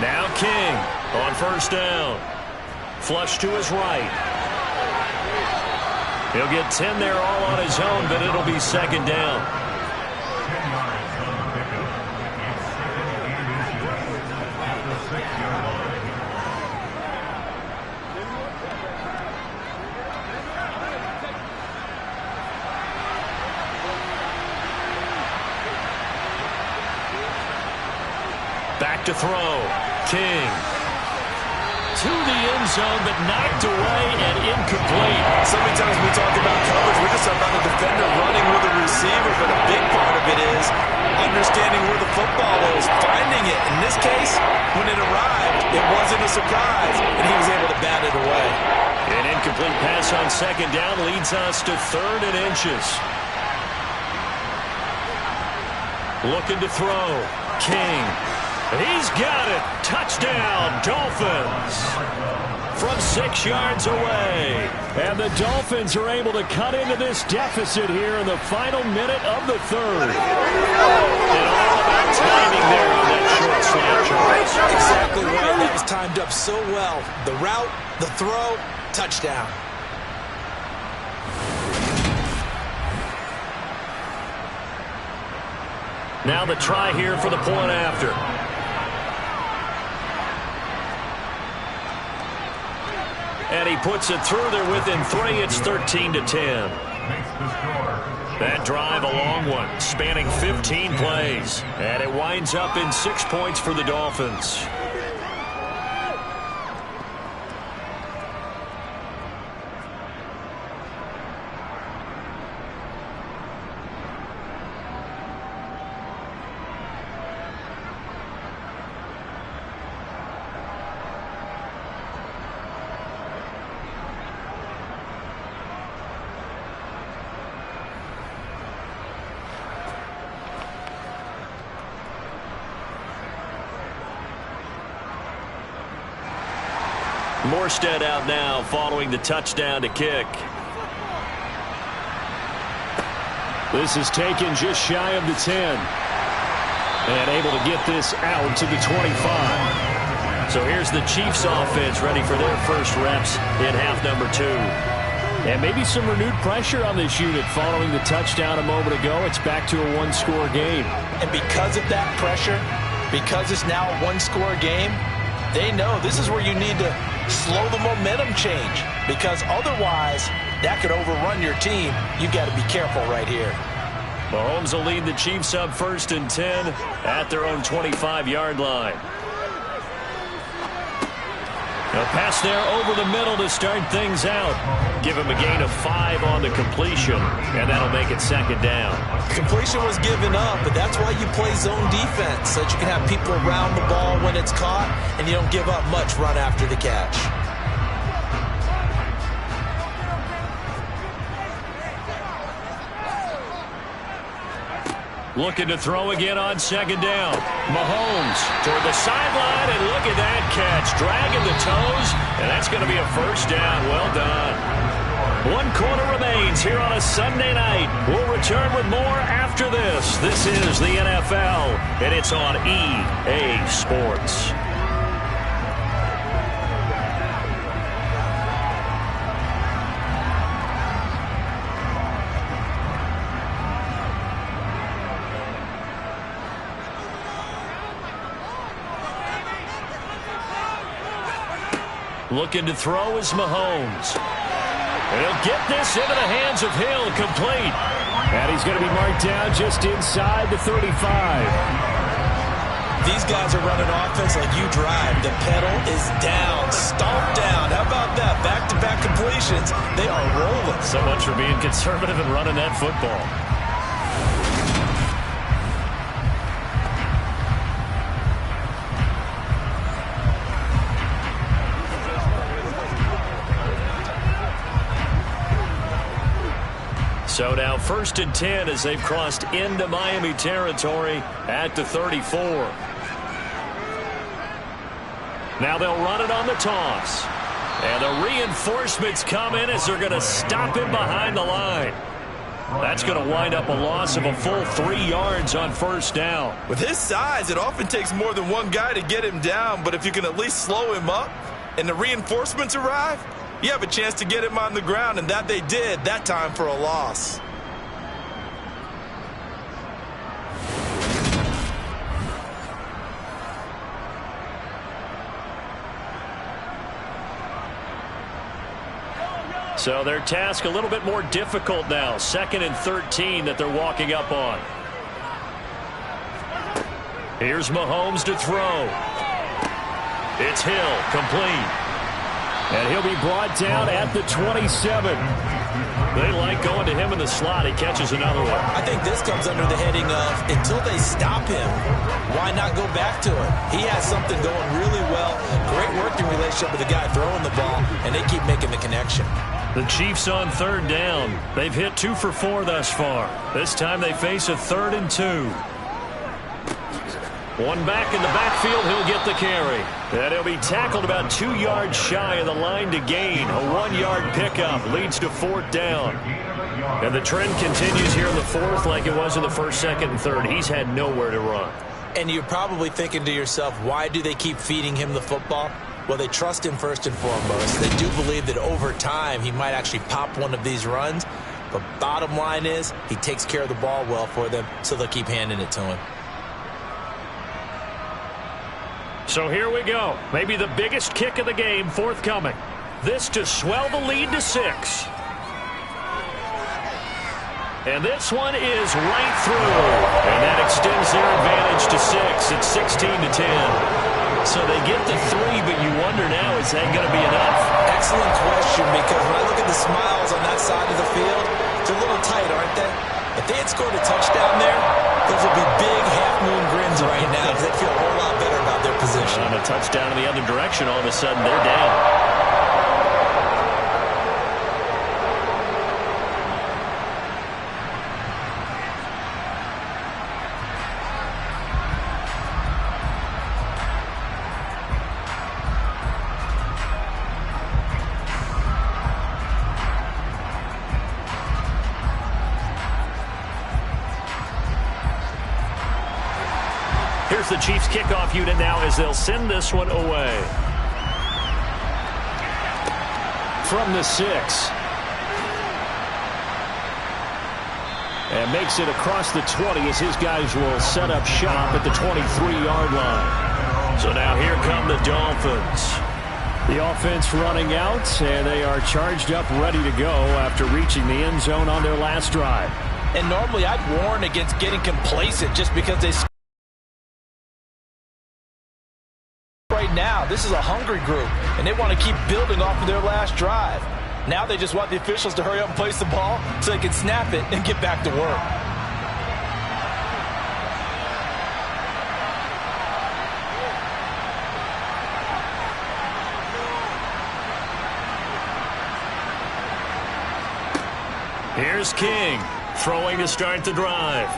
Now King on 1st down. Flush to his right. He'll get 10 there all on his own, but it'll be 2nd down. Back to throw. King. To the end zone, but knocked away and incomplete. So many times we talk about coverage, we're just about the defender running with a receiver, but a big part of it is understanding where the football is, finding it. In this case, when it arrived, it wasn't a surprise, and he was able to bat it away. An incomplete pass on 2nd down leads us to 3rd and inches. Looking to throw. King. He's got it. Touchdown, Dolphins. From 6 yards away. And the Dolphins are able to cut into this deficit here in the final minute of the 3rd. And all about timing there on that short slant, Charles. Exactly right. That was timed up so well. The route, the throw, touchdown. Now the try here for the point after. And he puts it through there within 3. It's 13-10. That drive, a long one, spanning 15 plays. And it winds up in 6 points for the Dolphins. Morstead out now following the touchdown to kick. This is taken just shy of the 10. And able to get this out to the 25. So here's the Chiefs offense ready for their first reps in half number 2. And maybe some renewed pressure on this unit following the touchdown a moment ago. It's back to a one-score game. And because of that pressure, because it's now a one-score game, they know this is where you need to slow the momentum change, because otherwise that could overrun your team. You've got to be careful right here. Mahomes will lead the Chiefs up 1st and 10 at their own 25-yard line. A pass there over the middle to start things out. Give him a gain of 5 on the completion, and that'll make it 2nd down. Completion was given up, but that's why you play zone defense, so that you can have people around the ball when it's caught, and you don't give up much run after the catch. Looking to throw again on second down. Mahomes toward the sideline, and look at that catch. Dragging the toes, and that's going to be a first down. Well done. 1 quarter remains here on a Sunday night. We'll return with more after this. This is the NFL, and it's on EA Sports. Looking to throw is Mahomes. And he'll get this into the hands of Hill, complete. And he's going to be marked down just inside the 35. These guys are running offense like you drive. The pedal is down, stomp down. How about that? Back-to-back completions. They are rolling. So much for being conservative and running that football. So now 1st and 10 as they've crossed into Miami territory at the 34. Now they'll run it on the toss. And the reinforcements come in as they're going to stop him behind the line. That's going to wind up a loss of a full 3 yards on 1st down. With his size, it often takes more than one guy to get him down, but if you can at least slow him up and the reinforcements arrive, you have a chance to get him on the ground, and that they did that time for a loss. So their task a little bit more difficult now. 2nd and 13 that they're walking up on. Here's Mahomes to throw. It's Hill, complete. And he'll be brought down at the 27. They like going to him in the slot. He catches another one. I think this comes under the heading of until they stop him, why not go back to it? He has something going really well. Great working relationship with the guy throwing the ball, and they keep making the connection. The Chiefs on 3rd down. They've hit 2 for 4 thus far. This time they face a 3rd and 2. One back in the backfield, he'll get the carry. And he'll be tackled about 2 yards shy of the line to gain. A 1-yard pickup leads to 4th down. And the trend continues here in the 4th like it was in the 1st, 2nd, and 3rd. He's had nowhere to run. And you're probably thinking to yourself, why do they keep feeding him the football? Well, they trust him first and foremost. They do believe that over time he might actually pop one of these runs. But bottom line is he takes care of the ball well for them, so they'll keep handing it to him. So here we go. Maybe the biggest kick of the game forthcoming. This to swell the lead to 6. And this one is right through. And that extends their advantage to 6. It's 16-10. So they get the 3, but you wonder now, is that going to be enough? Excellent question, because when I look at the smiles on that side of the field, they're a little tight, aren't they? If they had scored a touchdown there, those would be big half-moon grins right now because they'd feel a whole lot better about their position. On a touchdown in the other direction, all of a sudden they're down. Here's the Chiefs kickoff unit now as they'll send this one away. From the 6. And makes it across the 20 as his guys will set up shop at the 23-yard line. So now here come the Dolphins. The offense running out, and they are charged up, ready to go after reaching the end zone on their last drive. And normally I'd warn against getting complacent just because they right now. This is a hungry group, and they want to keep building off of their last drive. Now they just want the officials to hurry up and place the ball so they can snap it and get back to work. Here's King throwing to start the drive.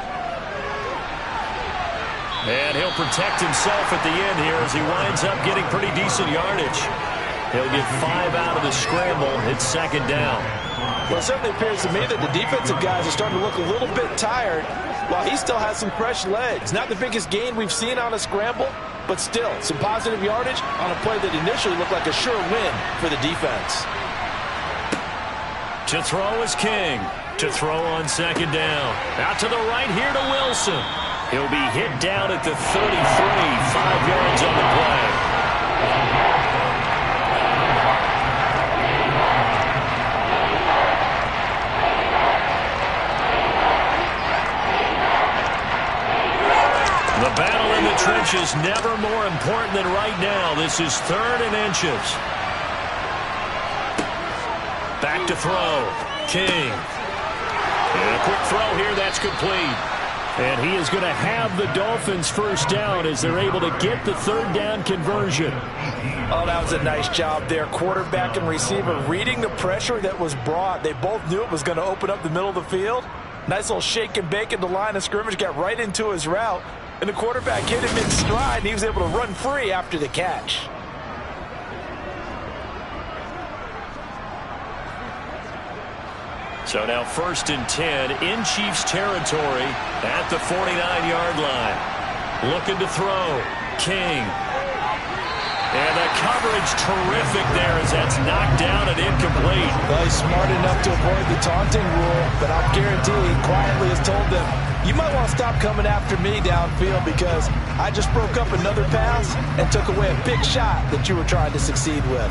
And he'll protect himself at the end here as he winds up getting pretty decent yardage. He'll get 5 out of the scramble. It's second down. Well, it certainly appears to me that the defensive guys are starting to look a little bit tired while he still has some fresh legs. Not the biggest gain we've seen on a scramble, but still some positive yardage on a play that initially looked like a sure win for the defense. To throw is King. To throw on second down. Out to the right here to Wilson. He'll be hit down at the 33, 5 yards on the play. The battle in the trenches never more important than right now. This is 3rd and inches. Back to throw. King. And a quick throw here. That's complete. And he is going to have the Dolphins first down as they're able to get the 3rd down conversion. Oh, that was a nice job there. Quarterback and receiver reading the pressure that was brought. They both knew it was going to open up the middle of the field. Nice little shake and bake at the line of scrimmage. Got right into his route. And the quarterback hit him in stride, and he was able to run free after the catch. So now 1st and 10 in Chiefs territory at the 49-yard line. Looking to throw. King. And the coverage terrific there as that's knocked down and incomplete. Well, he's smart enough to avoid the taunting rule, but I'll guarantee he quietly has told them, you might want to stop coming after me downfield because I just broke up another pass and took away a big shot that you were trying to succeed with.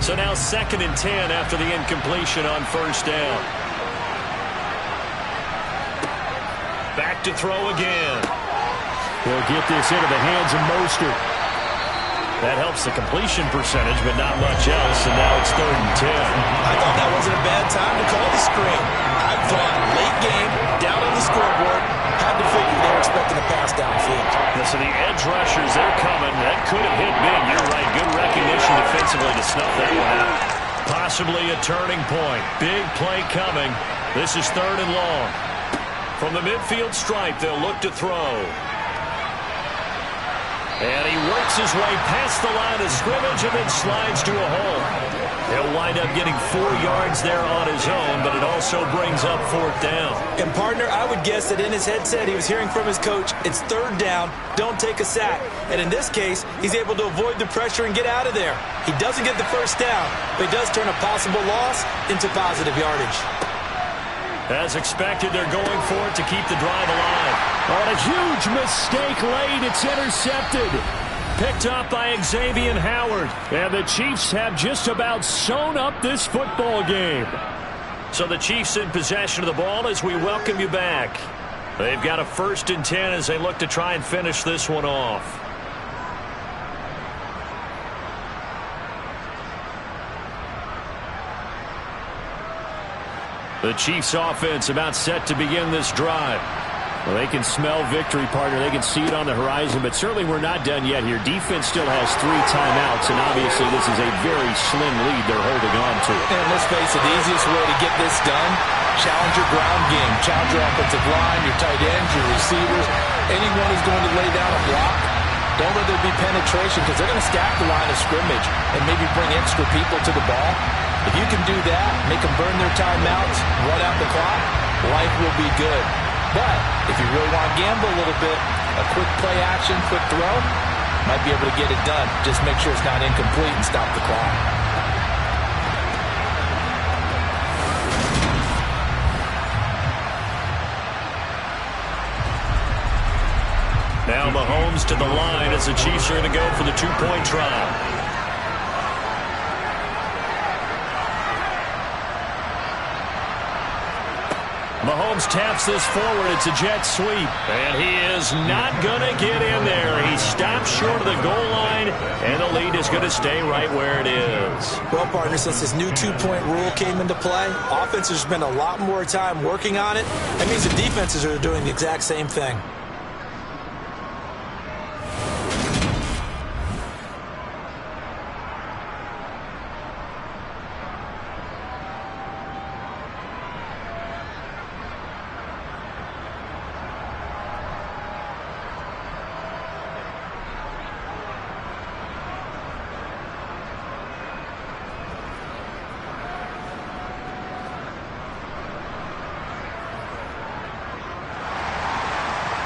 So now 2nd and 10 after the incompletion on 1st down. Back to throw again. He'll get this into the hands of Mostert. That helps the completion percentage, but not much else, and now it's 3rd and 10. I thought that wasn't a bad time to call the screen. I thought late game, down on the scoreboard, had to figure they were expecting a pass downfield. Yeah, so the edge rushers, they're coming. That could have hit big. You're right. Good recognition defensively to snuff that one out. Possibly a turning point. Big play coming. This is 3rd and long. From the midfield stripe, they'll look to throw. And he works his way past the line of scrimmage and then slides to a hole. He'll wind up getting 4 yards there on his own, but it also brings up 4th down. And, partner, I would guess that in his headset he was hearing from his coach, it's 3rd down, don't take a sack. And in this case, he's able to avoid the pressure and get out of there. He doesn't get the first down, but he does turn a possible loss into positive yardage. As expected, they're going for it to keep the drive alive. On a huge mistake late, it's intercepted. Picked up by Xavier Howard. And the Chiefs have just about sewn up this football game. So the Chiefs in possession of the ball as we welcome you back. They've got a 1st and 10 as they look to try and finish this one off. The Chiefs offense about set to begin this drive. Well, they can smell victory, partner. They can see it on the horizon, but certainly we're not done yet here. Defense still has 3 timeouts, and obviously this is a very slim lead they're holding on to. And let's face it, the easiest way to get this done, challenge your ground game. Challenge your offensive line, your tight ends, your receivers. Anyone who's going to lay down a block, don't let there be penetration because they're going to stack the line of scrimmage and maybe bring extra people to the ball. If you can do that, make them burn their timeouts, run out the clock, life will be good. But if you really want to gamble a little bit, a quick play action, quick throw, might be able to get it done. Just make sure it's not incomplete and stop the clock. Now Mahomes to the line as the Chiefs are going to go for the 2-point try. Mahomes taps this forward. It's a jet sweep. And he is not going to get in there. He stops short of the goal line, and the lead is going to stay right where it is. Well, partner, since this new 2-point rule came into play, offenses spend a lot more time working on it. That means the defenses are doing the exact same thing.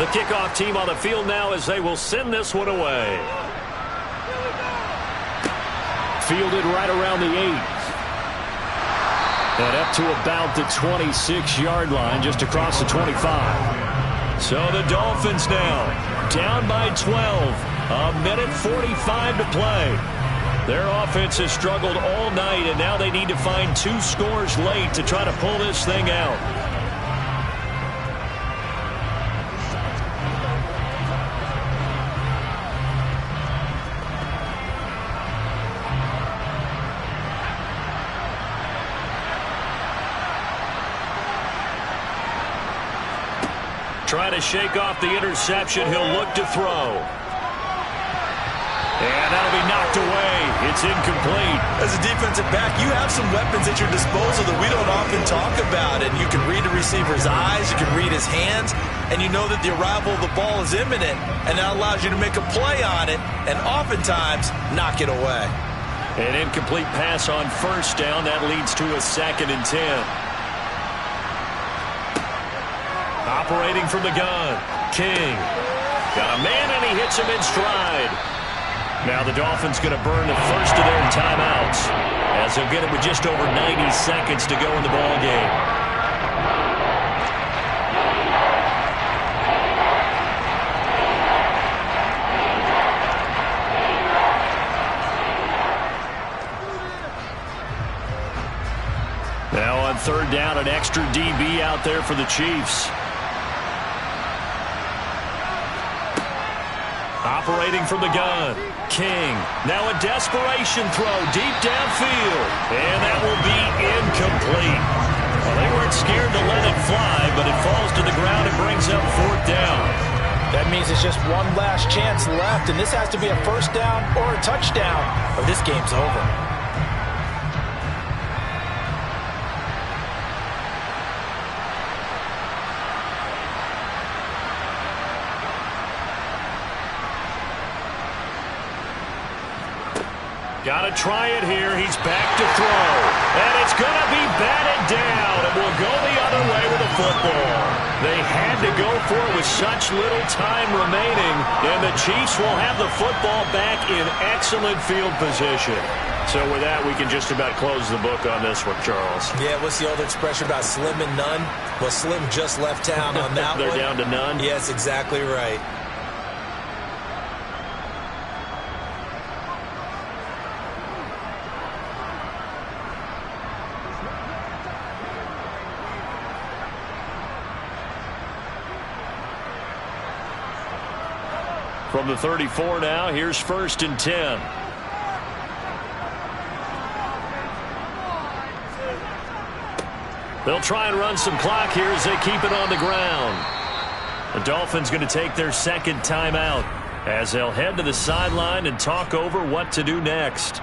The kickoff team on the field now as they will send this one away. Fielded right around the 8. And up to about the 26-yard line, just across the 25. So the Dolphins now down by 12. A minute 45 to play. Their offense has struggled all night, and now they need to find 2 scores late to try to pull this thing out. Trying to shake off the interception. He'll look to throw. And that'll be knocked away. It's incomplete. As a defensive back, you have some weapons at your disposal that we don't often talk about. And you can read the receiver's eyes, you can read his hands, and you know that the arrival of the ball is imminent. And that allows you to make a play on it and oftentimes knock it away. An incomplete pass on first down. That leads to a 2nd and 10. Operating from the gun, King. Got a man, and he hits him in stride. Now the Dolphins going to burn the first of their timeouts as they'll get it with just over 90 seconds to go in the ball game. Now on 3rd down, an extra DB out there for the Chiefs. Operating from the gun, King. Now a desperation throw deep downfield. And that will be incomplete. Well, they weren't scared to let it fly, but it falls to the ground and brings up 4th down. That means it's just one last chance left, and this has to be a first down or a touchdown, or this game's over. Got to try it here. He's back to throw. And it's going to be batted down. And will go the other way with the football. They had to go for it with such little time remaining. And the Chiefs will have the football back in excellent field position. So with that, we can just about close the book on this one, Charles. Yeah, what's the old expression about slim and none? Well, Slim just left town on that They're one. down to none? Yes, exactly right. From the 34 now, here's 1st and 10. They'll try and run some clock here as they keep it on the ground. The Dolphins going to take their 2nd timeout as they'll head to the sideline and talk over what to do next.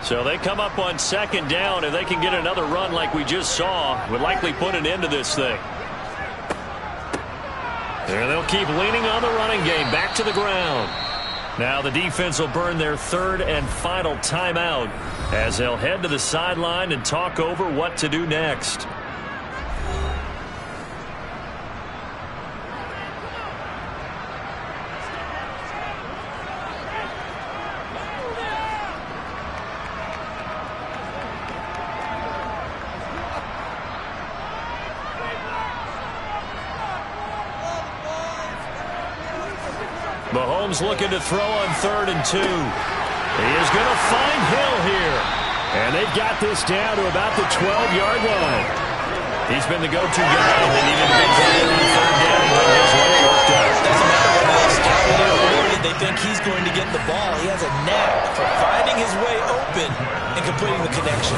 So they come up on 2nd down. If they can get another run like we just saw, would likely put an end to this thing. There they'll keep leaning on the running game. Back to the ground. Now the defense will burn their 3rd and final timeout as they'll head to the sideline and talk over what to do next. Mahomes looking to throw on 3rd and 2. He is going to find Hill here. And they've got this down to about the 12-yard line. He's been the go-to guy. They needed a big play on 3rd down when his way worked out. Doesn't matter what else scouted or ordered, they think he's going to get the ball. He has a knack for finding his way open and completing the connection.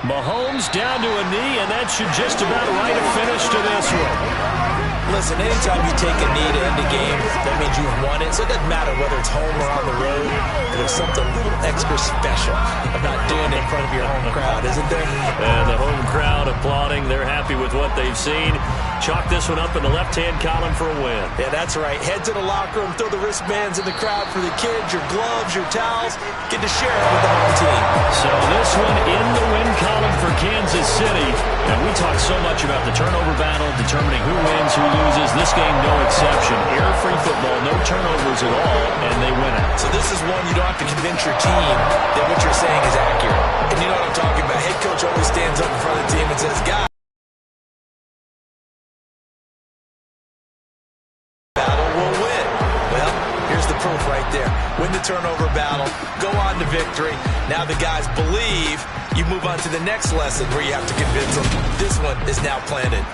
Mahomes down to a knee, and that should just about write a finish to this one. Listen, anytime you take a knee to end a game, that means you've won it. So it doesn't matter whether it's home or on the road. There's something a little extra special about doing it in front of your home crowd, isn't there? And the home crowd applauding. They're happy with what they've seen. Chalk this one up in the left-hand column for a win. Yeah, that's right. Head to the locker room, throw the wristbands in the crowd for the kids, your gloves, your towels. Get to share it with the home team. So this one in the win column for Kansas City. And we talk so much about the turnover battle, determining who wins, who loses. This game, no exception. Error-free football, no turnovers at all, and they win it. So this is one you don't have to convince your team that what you're saying is accurate. And you know what I'm talking about. Head coach always stands up in front of the team and says, guys, battle will win. Well, here's the proof right there. Win the turnover battle, go on to victory. Now the guys believe. You move on to the next lesson where you have to convince them. This one is now planted.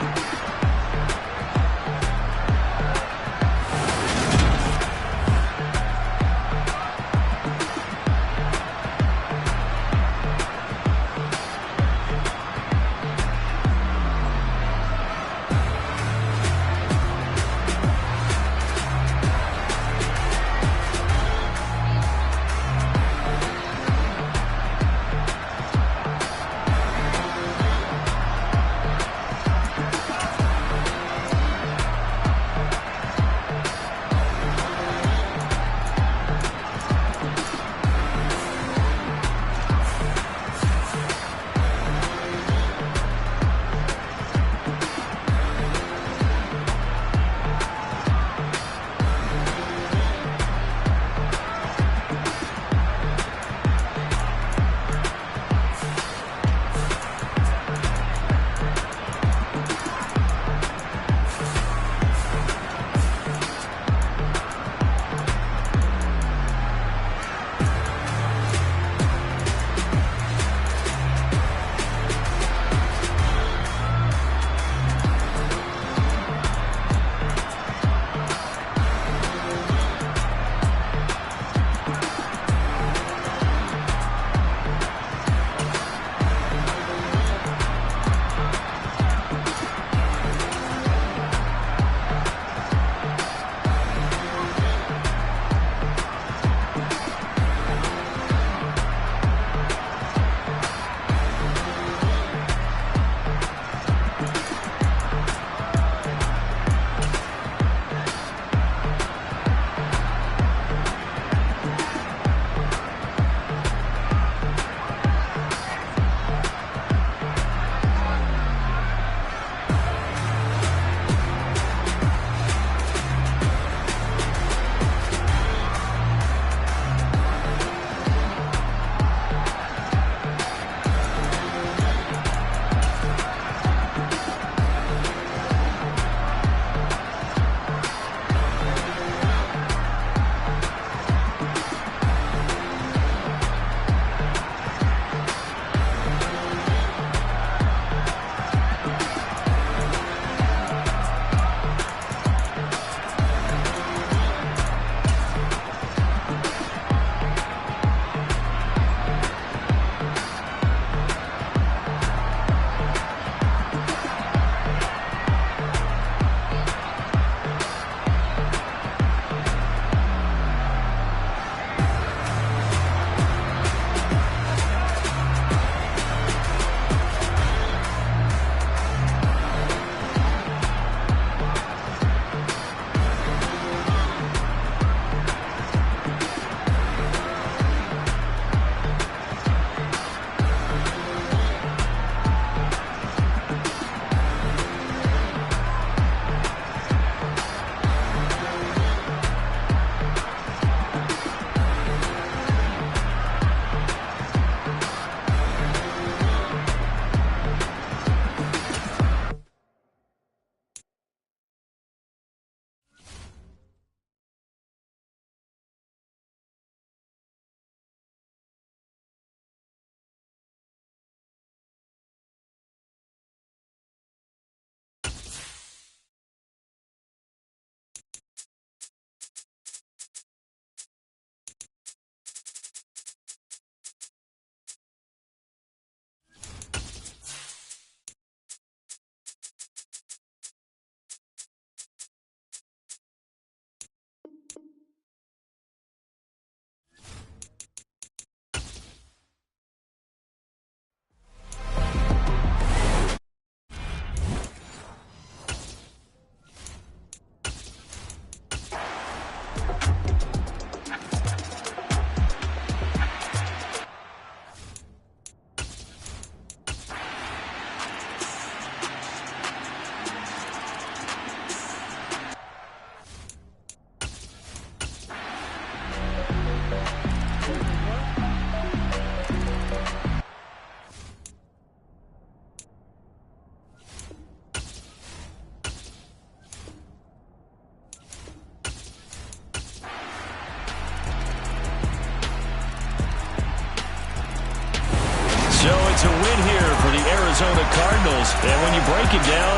to win here for the Arizona Cardinals. And when you break it down,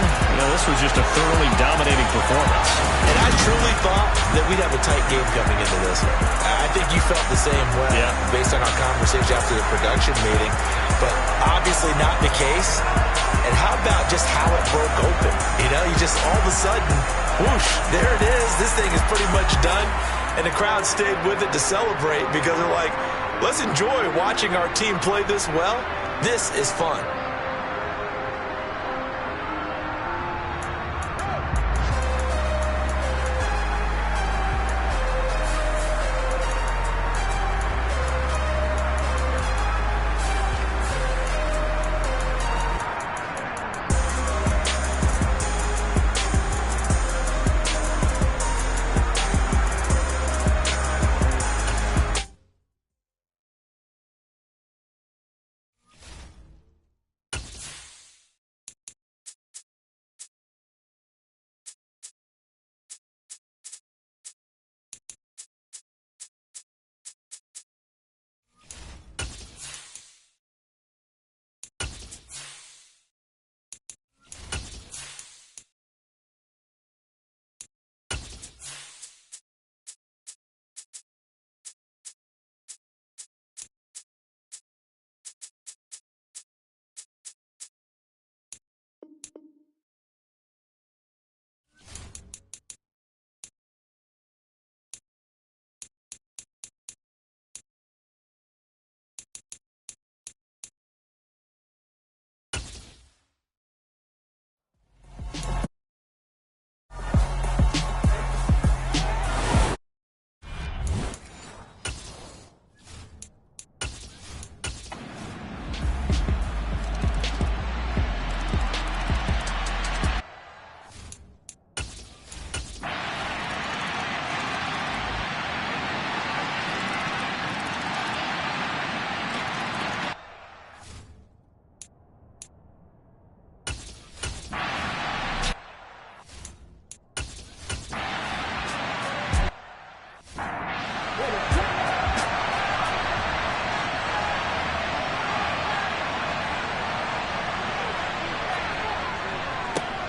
this was just a thoroughly dominating performance. And I truly thought that we'd have a tight game coming into this. I think you felt the same way based on our conversation after the production meeting. But obviously not the case. And how about just how it broke open? You just all of a sudden, whoosh, there it is. This thing is pretty much done. And the crowd stayed with it to celebrate because they're like, let's enjoy watching our team play this well. This is fun.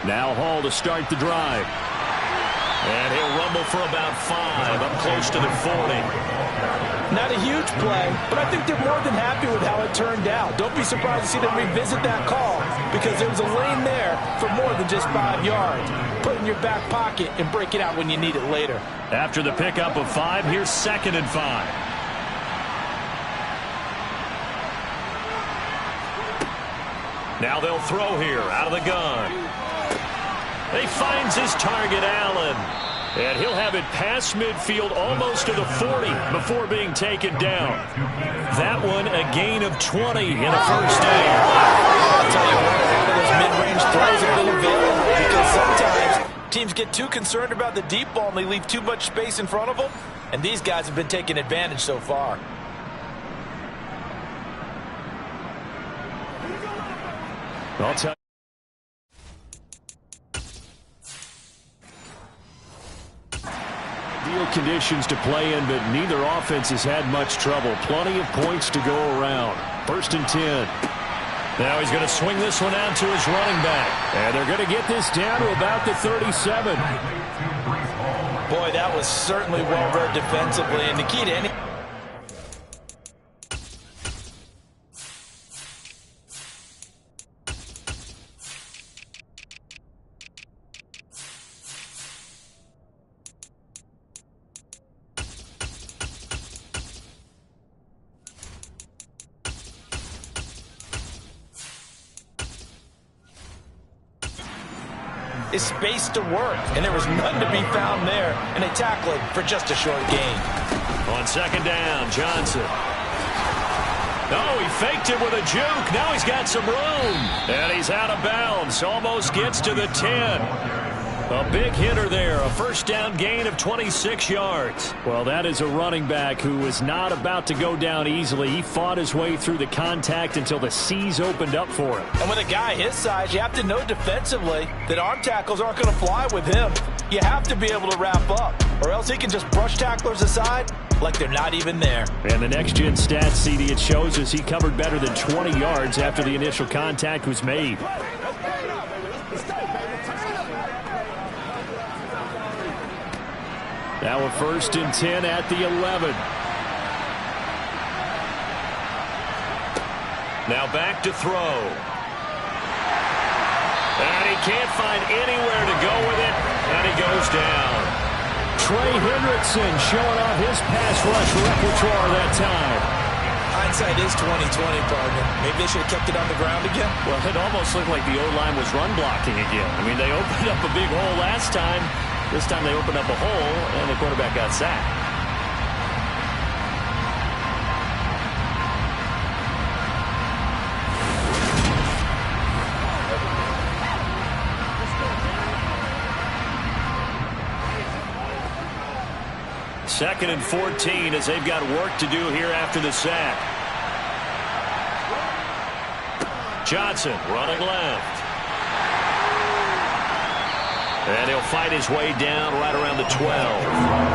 Now Hall to start the drive. And he'll rumble for about 5, up close to the 40. Not a huge play, but I think they're more than happy with how it turned out. Don't be surprised to see them revisit that call because there was a lane there for more than just 5 yards. Put it in your back pocket and break it out when you need it later. After the pickup of 5, here's 2nd and 5. Now they'll throw here out of the gun. He finds his target, Allen. And he'll have it past midfield almost to the 40 before being taken down. That one a gain of 20 in a first down. I'll tell you what, a lot of those mid-range throws have been available because sometimes teams get too concerned about the deep ball and they leave too much space in front of them. And these guys have been taking advantage so far. I'll tell you. Ideal conditions to play in, but neither offense has had much trouble. Plenty of points to go around. 1st and 10. Now he's going to swing this one out to his running back. And they're going to get this down to about the 37. Boy, that was certainly well read defensively. And the key to any... is space to work, and there was none to be found there, and they tackle it for just a short gain. On 2nd down, Johnson. Oh, he faked it with a juke. Now he's got some room, and he's out of bounds. Almost gets to the 10. A big hitter there, a 1st down gain of 26 yards. Well, that is a running back who was not about to go down easily. He fought his way through the contact until the C's opened up for him. And with a guy his size, you have to know defensively that arm tackles aren't going to fly with him. You have to be able to wrap up, or else he can just brush tacklers aside like they're not even there. And the next-gen stats, CD, it shows us he covered better than 20 yards after the initial contact was made. Now a 1st and 10 at the 11. Now back to throw. And he can't find anywhere to go with it, and he goes down. Trey Hendrickson showing off his pass rush repertoire that time. Hindsight is 20/20, partner. Maybe they should have kept it on the ground again. Well, it almost looked like the O-line was run blocking again. I mean, they opened up a big hole last time. This time they opened up a hole, and the quarterback got sacked. Second and 14 as they've got work to do here after the sack. Johnson running left. And he'll fight his way down right around the 12.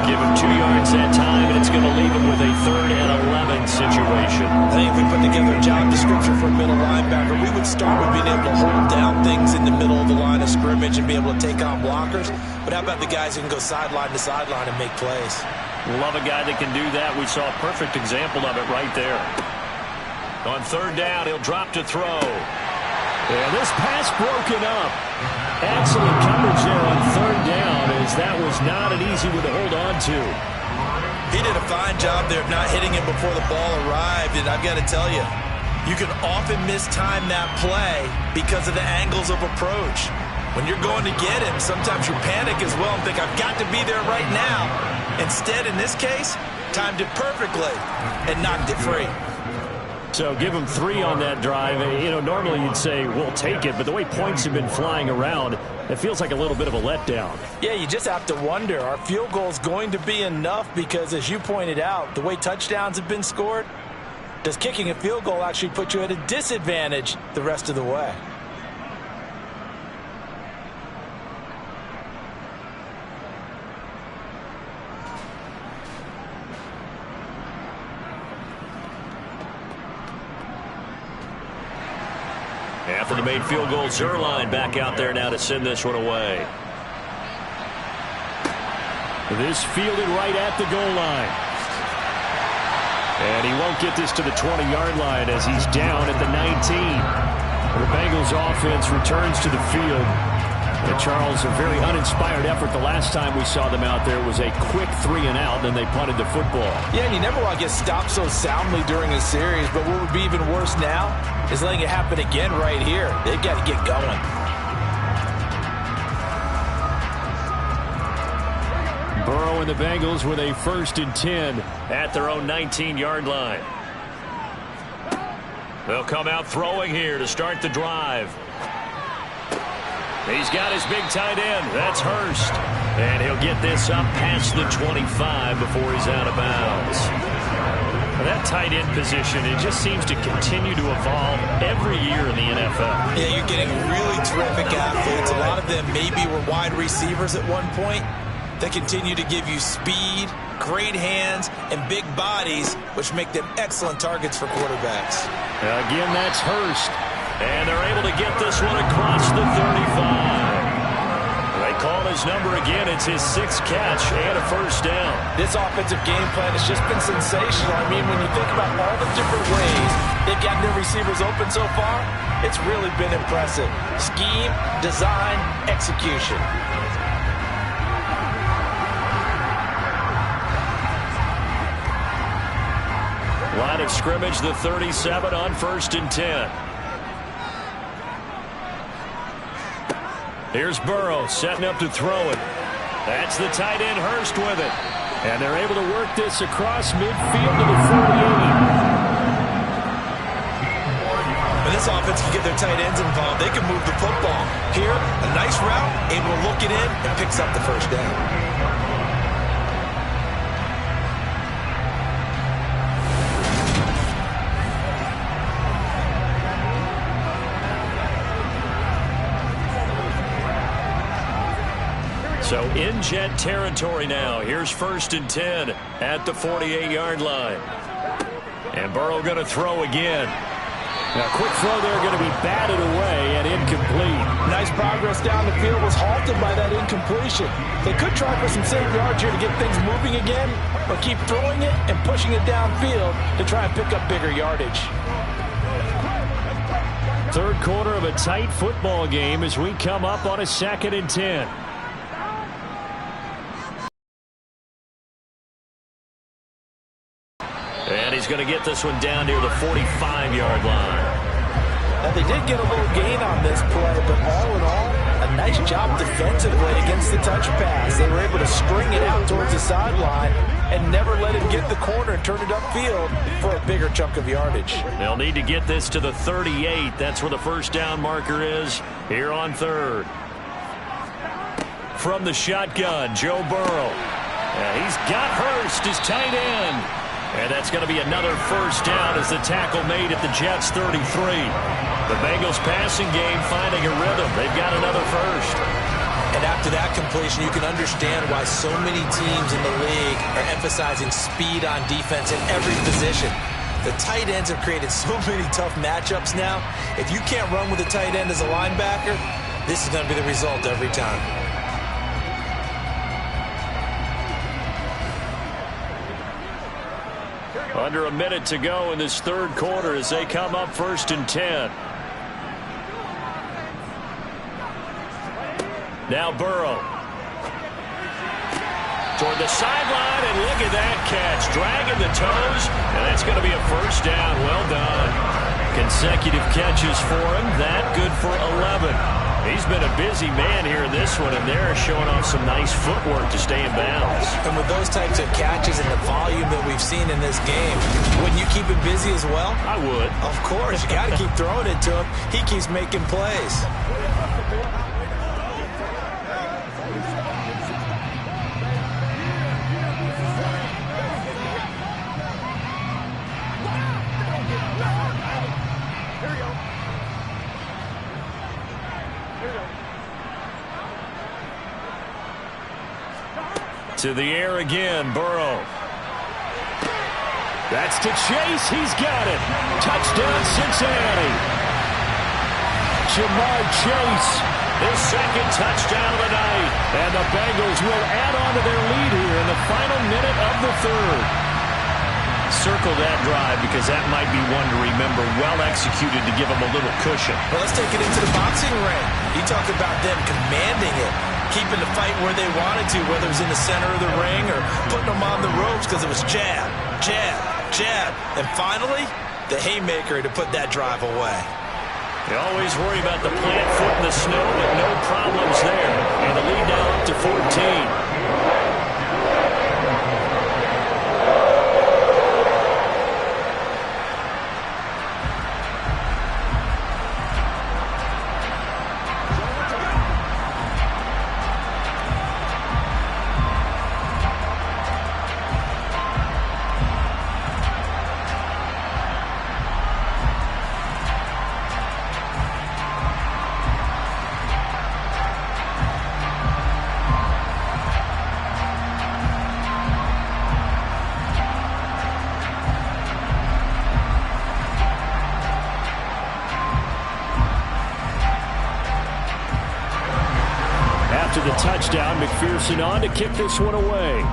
Give him 2 yards that time, and it's going to leave him with a 3rd and 11 situation. I think if we put together a job description for a middle linebacker, we would start with being able to hold down things in the middle of the line of scrimmage and be able to take on blockers. But how about the guys who can go sideline to sideline and make plays? Love a guy that can do that. We saw a perfect example of it right there. On 3rd down, he'll drop to throw. And this pass broken up. Excellent coverage there on 3rd down, as that was not an easy one to hold on to. He did a fine job there of not hitting him before the ball arrived, and I've got to tell you, you can often mistime that play because of the angles of approach. When you're going to get him, sometimes you panic as well and think, I've got to be there right now. Instead, in this case, timed it perfectly and knocked it free. So give him 3 on that drive. You know, normally you'd say, we'll take it, but the way points have been flying around, it feels like a little bit of a letdown. Yeah, you just have to wonder, are field goals going to be enough? Because as you pointed out, the way touchdowns have been scored, does kicking a field goal actually put you at a disadvantage the rest of the way? After the made field goal, Zerline back out there now to send this one away. This fielded right at the goal line. And he won't get this to the 20-yard line as he's down at the 19. The Bengals offense returns to the field. And Charles, a very uninspired effort. The last time we saw them out there was a quick 3-and-out, and they punted the football. Yeah, and you never want to get stopped so soundly during a series, but what would be even worse now is letting it happen again right here. They've got to get going. Burrow and the Bengals with a 1st and 10 at their own 19-yard line. They'll come out throwing here to start the drive. He's got his big tight end. That's Hurst. And he'll get this up past the 25 before he's out of bounds. That tight end position, it just seems to continue to evolve every year in the NFL. Yeah, you're getting really terrific athletes. A lot of them maybe were wide receivers at one point. They continue to give you speed, great hands, and big bodies, which make them excellent targets for quarterbacks. Again, that's Hurst. And they're able to get this one across the 35. They call his number again. It's his 6th catch and a 1st down. This offensive game plan has just been sensational. I mean, when you think about all the different ways they've gotten their receivers open so far, it's really been impressive. Scheme, design, execution. Line of scrimmage, the 37 on 1st and 10. Here's Burrow setting up to throw it. That's the tight end Hurst with it. And they're able to work this across midfield to the 48. When this offense can get their tight ends involved, they can move the football. Here, a nice route, able to look it in, and picks up the 1st down. So in Jet territory now. Here's 1st and 10 at the 48-yard line. And Burrow going to throw again. Now, quick throw there going to be batted away and incomplete. Nice progress down the field was halted by that incompletion. They could try for some safe yards here to get things moving again, or keep throwing it and pushing it downfield to try and pick up bigger yardage. Third quarter of a tight football game as we come up on a 2nd and 10. And he's going to get this one down near the 45-yard line. Now, they did get a little gain on this play, but all in all, a nice job defensively against the touch pass. They were able to string it out towards the sideline and never let him get the corner and turn it upfield for a bigger chunk of yardage. They'll need to get this to the 38. That's where the first down marker is here on 3rd. From the shotgun, Joe Burrow. He's got Hurst, his tight end. And that's going to be another first down as the tackle made at the Jets' 33. The Bengals passing game finding a rhythm. They've got another first. And after that completion, you can understand why so many teams in the league are emphasizing speed on defense in every position. The tight ends have created so many tough matchups now. If you can't run with a tight end as a linebacker, this is going to be the result every time. Under a minute to go in this third quarter as they come up 1st and 10. Now Burrow. Toward the sideline, and look at that catch. Dragging the toes, and that's going to be a first down. Well done. Consecutive catches for him. That good for 11. He's been a busy man here in this one, and they're showing off some nice footwork to stay in bounds. And with those types of catches and the volume that we've seen in this game, wouldn't you keep him busy as well? I would. Of course. You got to keep throwing it to him. He keeps making plays. To the air again, Burrow. That's to Chase. He's got it. Touchdown, Cincinnati. Jamar Chase. His second touchdown of the night. And the Bengals will add on to their lead here in the final minute of the third. Circle that drive because that might be one to remember. Well executed to give them a little cushion. Well, let's take it into the boxing ring. You talk about them commanding it, keeping the fight where they wanted to, whether it was in the center of the ring or putting them on the ropes because it was jab, jab, jab. And finally, the haymaker to put that drive away. You always worry about the plant foot in the snow, but no problems there. And the lead now up to 14. After the touchdown, McPherson on to kick this one away.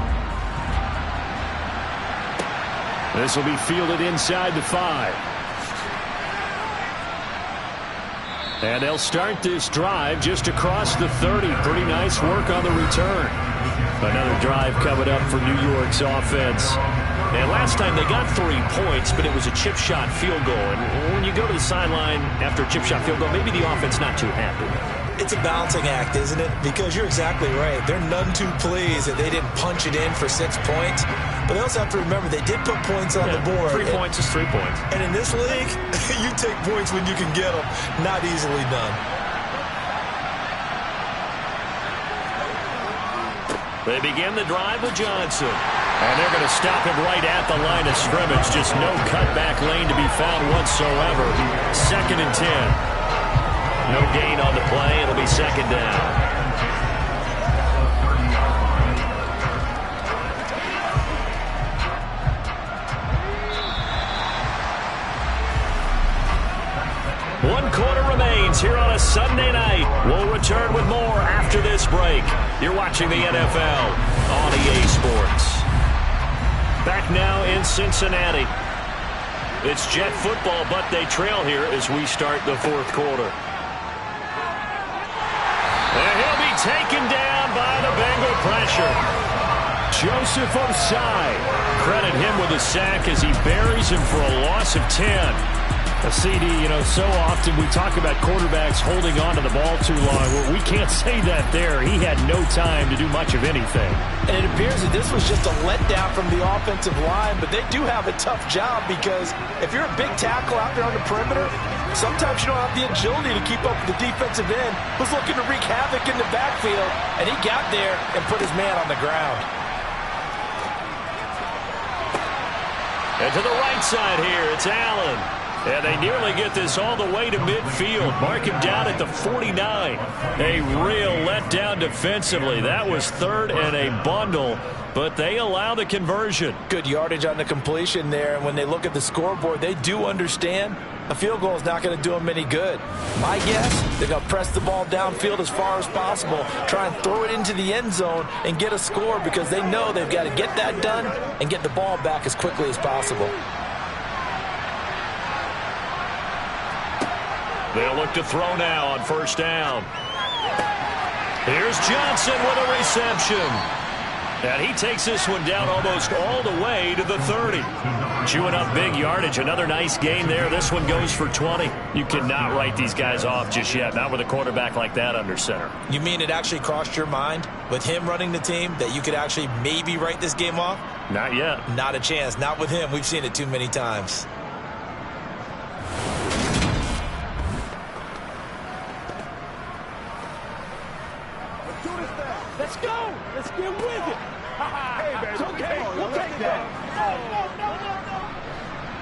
This will be fielded inside the 5. And they'll start this drive just across the 30. Pretty nice work on the return. Another drive coming up for New York's offense. And last time they got 3 points, but it was a chip shot field goal. And when you go to the sideline after a chip shot field goal, maybe the offense not too happy. It's a balancing act, isn't it? Because you're exactly right. They're none too pleased that they didn't punch it in for 6 points. But they also have to remember they did put points on the board. 3 points is 3 points. And in this league, you take points when you can get them. Not easily done. They begin the drive with Johnson. And they're going to stop him right at the line of scrimmage. Just no cutback lane to be found whatsoever. 2nd and 10. No gain on the play. It'll be 2nd down. scenes here on a Sunday night. We'll return with more after this break. You're watching the NFL on EA Sports. Back now in Cincinnati. It's Jet football, but they trail here as we start the fourth quarter. And he'll be taken down by the Bengal pressure. Joseph Osai. Credit him with a sack as he buries him for a loss of 10. A CD, so often we talk about quarterbacks holding on to the ball too long. Well, we can't say that there. He had no time to do much of anything. And it appears that this was just a letdown from the offensive line, but they do have a tough job because if you're a big tackle out there on the perimeter, sometimes you don't have the agility to keep up with the defensive end who's looking to wreak havoc in the backfield, and he got there and put his man on the ground. And to the right side here, it's Allen. And they nearly get this all the way to midfield. Mark him down at the 49. A real letdown defensively. That was third and a bundle, but they allow the conversion. Good yardage on the completion there, and when they look at the scoreboard, they do understand a field goal is not going to do them any good. My guess, they're going to press the ball downfield as far as possible, try and throw it into the end zone and get a score because they know they've got to get that done and get the ball back as quickly as possible. They'll look to throw now on first down. Here's Johnson with a reception. And he takes this one down almost all the way to the 30. Chewing up big yardage. Another nice gain there. This one goes for 20. You cannot write these guys off just yet. Not with a quarterback like that under center. You mean it actually crossed your mind with him running the team that you could actually maybe write this game off? Not yet. Not a chance. Not with him. We've seen it too many times. Let's go. Let's get with it. Hey, baby. It's okay. We'll take that. No.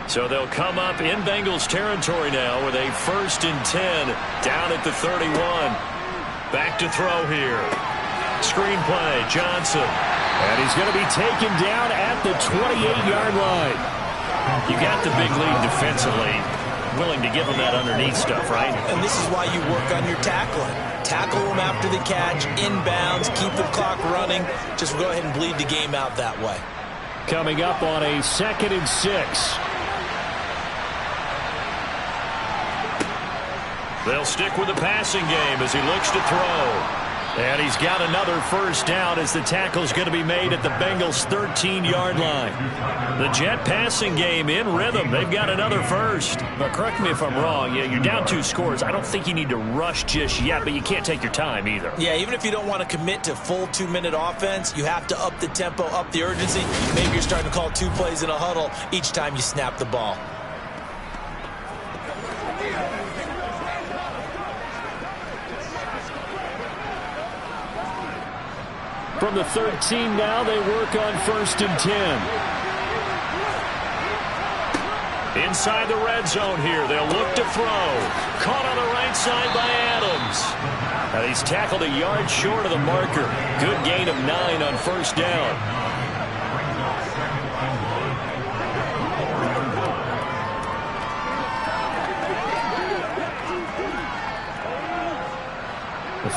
So they'll come up in Bengals territory now with a 1st and 10 down at the 31. Back to throw here. Screenplay, Johnson. And he's going to be taken down at the 28-yard line. You got the big lead defensively. Willing to give them that underneath stuff, right? And this is why you work on your tackling. Tackle them after the catch, inbounds, keep the clock running. Just go ahead and bleed the game out that way. Coming up on a 2nd and 6. They'll stick with the passing game as he looks to throw. And he's got another first down as the tackle's going to be made at the Bengals' 13-yard line. The Jet passing game in rhythm. They've got another first. But correct me if I'm wrong. Yeah, you're down 2 scores. I don't think you need to rush just yet, but you can't take your time either. Yeah, even if you don't want to commit to full 2-minute offense, you have to up the tempo, up the urgency. Maybe you're starting to call 2 plays in a huddle each time you snap the ball. From the 13 now, they work on 1st and 10. Inside the red zone here, they'll look to throw. Caught on the right side by Adams. And he's tackled a yard short of the marker. Good gain of 9 on first down.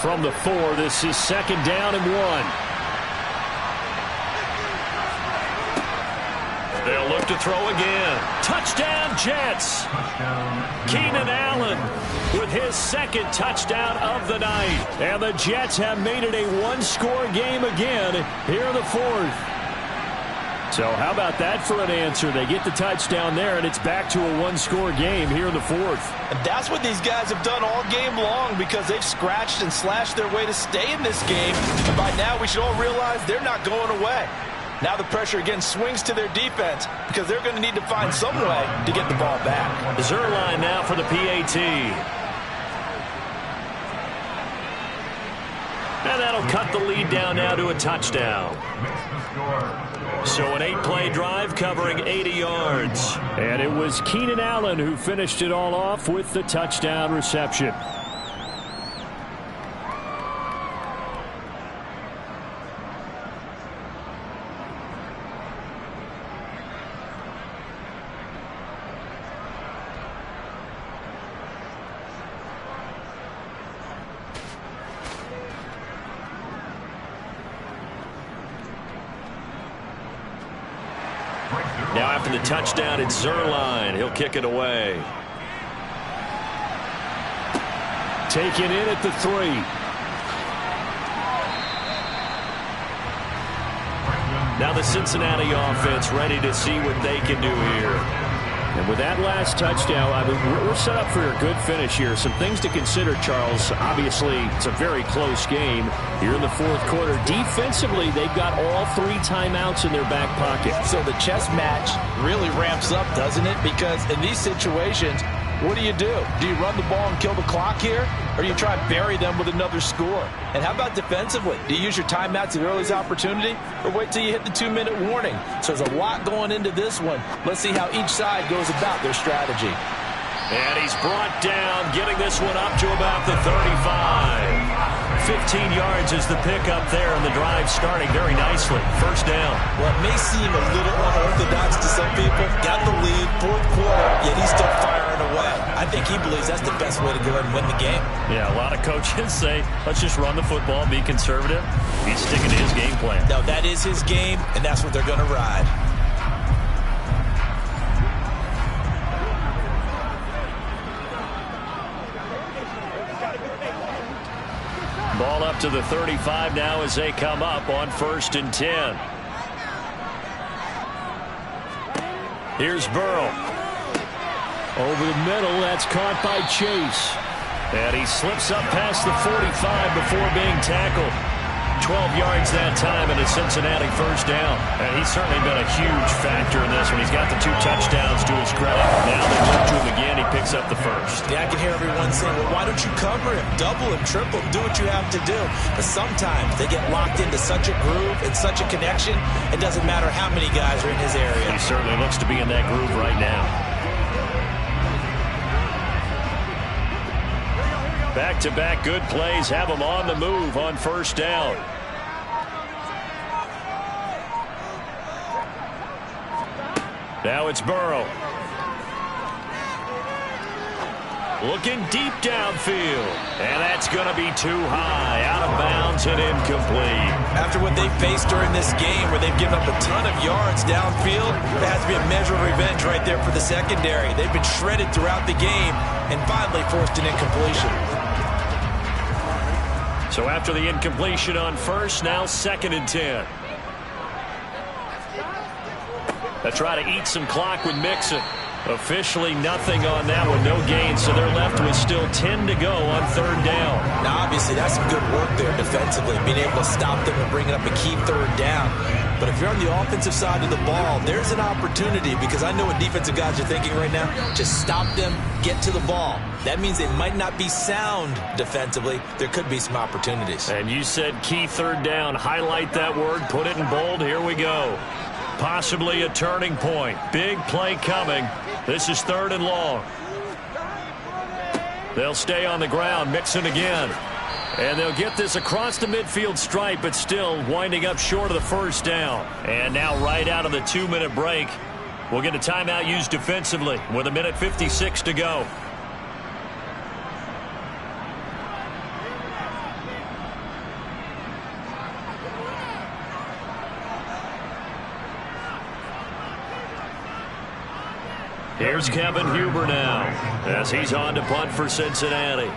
From the 4, this is 2nd down and 1. They'll look to throw again. Touchdown, Jets. Keenan Allen with his 2nd touchdown of the night. And the Jets have made it a 1-score game again here in the 4th. So how about that for an answer? They get the touchdown there, and it's back to a 1-score game here in the 4th. And that's what these guys have done all game long because they've scratched and slashed their way to stay in this game. And by now, we should all realize they're not going away. Now the pressure again swings to their defense because they're going to need to find some way to get the ball back. Zerline now for the PAT. And that'll cut the lead down now to a touchdown. So an 8-play drive covering 80 yards. And it was Keenan Allen who finished it all off with the touchdown reception. Now after the touchdown, it's Zerline. He'll kick it away. Taken in at the 3. Now the Cincinnati offense ready to see what they can do here. And with that last touchdown, I mean, we're set up for a good finish here. Some things to consider, Charles. Obviously, it's a very close game here in the fourth quarter. Defensively, they've got all 3 timeouts in their back pocket. So the chess match really ramps up, doesn't it? Because in these situations, what do? Do you run the ball and kill the clock here? Or do you try and bury them with another score? And how about defensively? Do you use your timeouts at earliest opportunity? Or wait till you hit the 2-minute warning? So there's a lot going into this one. Let's see how each side goes about their strategy. And he's brought down, getting this one up to about the 35. 15 yards is the pickup there, and the drive starting very nicely. First down. Well, it may seem a little unorthodox to some people. Got the lead, fourth quarter, yet he's still firing away. I think he believes that's the best way to go ahead and win the game. Yeah, a lot of coaches say, let's just run the football, be conservative. He's sticking to his game plan. No, that is his game, and that's what they're going to ride. Ball up to the 35 now as they come up on 1st and 10. Here's Burrow. Over the middle, that's caught by Chase. And he slips up past the 45 before being tackled. 12 yards that time and a Cincinnati first down. And he's certainly been a huge factor in this one. He's got the 2 touchdowns to his credit. Now they look to him again. He picks up the first. Yeah, I can hear everyone saying, well, why don't you cover him? Double him, triple him, do what you have to do. But sometimes they get locked into such a groove and such a connection, it doesn't matter how many guys are in his area. He certainly looks to be in that groove right now. Back-to-back good plays have him on the move on first down. Now it's Burrow. Looking deep downfield. And that's going to be too high. Out of bounds and incomplete. After what they faced during this game where they've given up a ton of yards downfield, there has to be a measure of revenge right there for the secondary. They've been shredded throughout the game and finally forced an incompletion. So after the incompletion on first, now 2nd and 10. They try to eat some clock with Mixon. Officially nothing on that one, no gain, so they're left with still 10 to go on 3rd down. Now, obviously, that's some good work there defensively, being able to stop them and bring up a key 3rd down. But if you're on the offensive side of the ball, there's an opportunity, because I know what defensive guys are thinking right now. Just stop them, get to the ball. That means they might not be sound defensively. There could be some opportunities. And you said key 3rd down. Highlight that word, put it in bold. Here we go. Possibly a turning point. Big play coming. This is 3rd and long. They'll stay on the ground. Mixon again. And they'll get this across the midfield stripe, but still winding up short of the first down. And now right out of the 2-minute break, we'll get a timeout used defensively with 1:56 to go. Here's Kevin Huber now as he's on to punt for Cincinnati.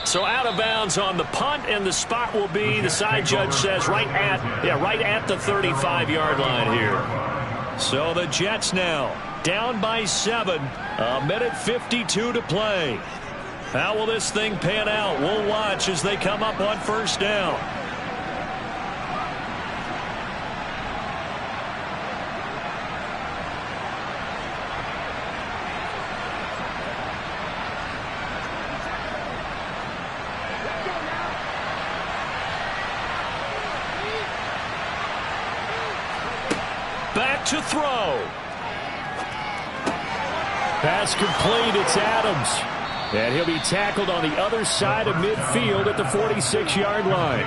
So out of bounds on the punt, and the spot will be, the side judge says, right at the 35-yard line here. So the Jets now down by 7, 1:52 to play. How will this thing pan out? We'll watch as they come up on first down. Back to throw. Pass complete. It's Adams. And he'll be tackled on the other side of midfield at the 46-yard line.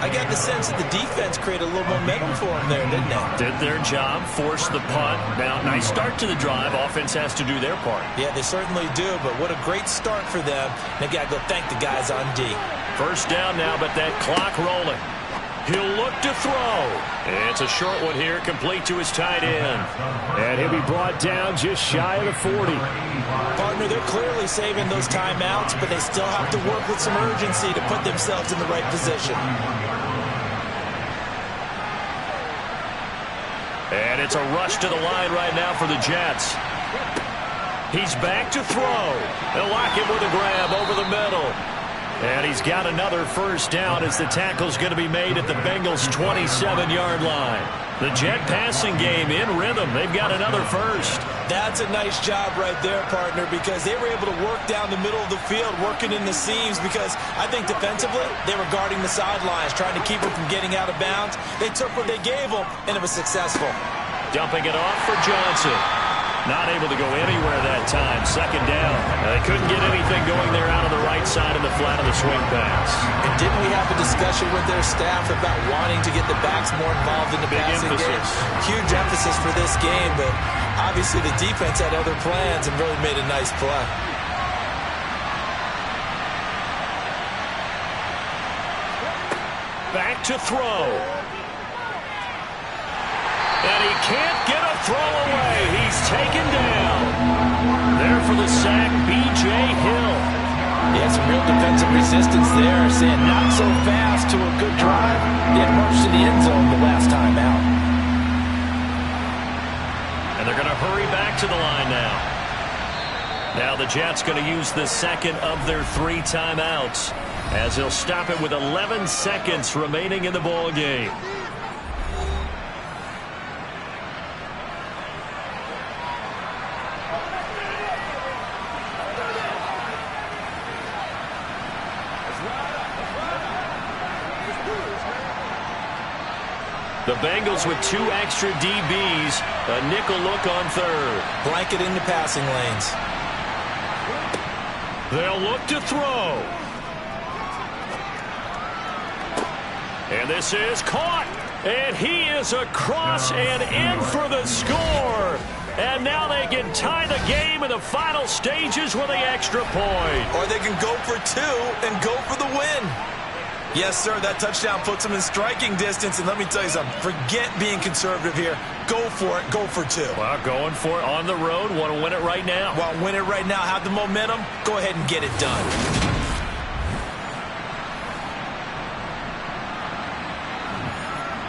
I got the sense that the defense created a little momentum for him there, didn't they? Did their job, forced the punt. Now, nice start to the drive. Offense has to do their part. Yeah, they certainly do, but what a great start for them. They got to go thank the guys on D. First down now, but that clock rolling. He'll look to throw. It's a short one here, complete to his tight end. And he'll be brought down just shy of the 40. Partner, they're clearly saving those timeouts, but they still have to work with some urgency to put themselves in the right position. And it's a rush to the line right now for the Jets. He's back to throw. They'll lock him with a grab over the middle. And he's got another first down as the tackle's going to be made at the Bengals' 27-yard line. The Jet passing game in rhythm. They've got another first. That's a nice job right there, partner, because they were able to work down the middle of the field, working in the seams, because I think defensively they were guarding the sidelines, trying to keep them from getting out of bounds. They took what they gave them, and it was successful. Dumping it off for Johnson. Not able to go anywhere that time. Second down. They couldn't get anything going there out of the right side of the flat of the swing pass. And didn't we have a discussion with their staff about wanting to get the backs more involved in the passing game? Huge emphasis for this game, but obviously the defense had other plans and really made a nice play. Back to throw. And he can't get a throw away. He's taken down. There for the sack, B.J. Hill. Yeah, some real defensive resistance there. Saying not so fast to a good drive. They had marched to the end zone the last time out. And they're going to hurry back to the line now. Now the Jets going to use the second of their 3 timeouts as they'll stop it with 11 seconds remaining in the ball game. The Bengals with 2 extra DBs, a nickel look on third. Blanket in the passing lanes. They'll look to throw. And this is caught. And he is across and in for the score. And now they can tie the game in the final stages with the extra point. Or they can go for 2 and go for the win. Yes, sir, that touchdown puts them in striking distance. And let me tell you something, forget being conservative here. Go for it, go for 2. Well, going for it on the road. Want to win it right now. Want to win it right now, have the momentum, go ahead and get it done.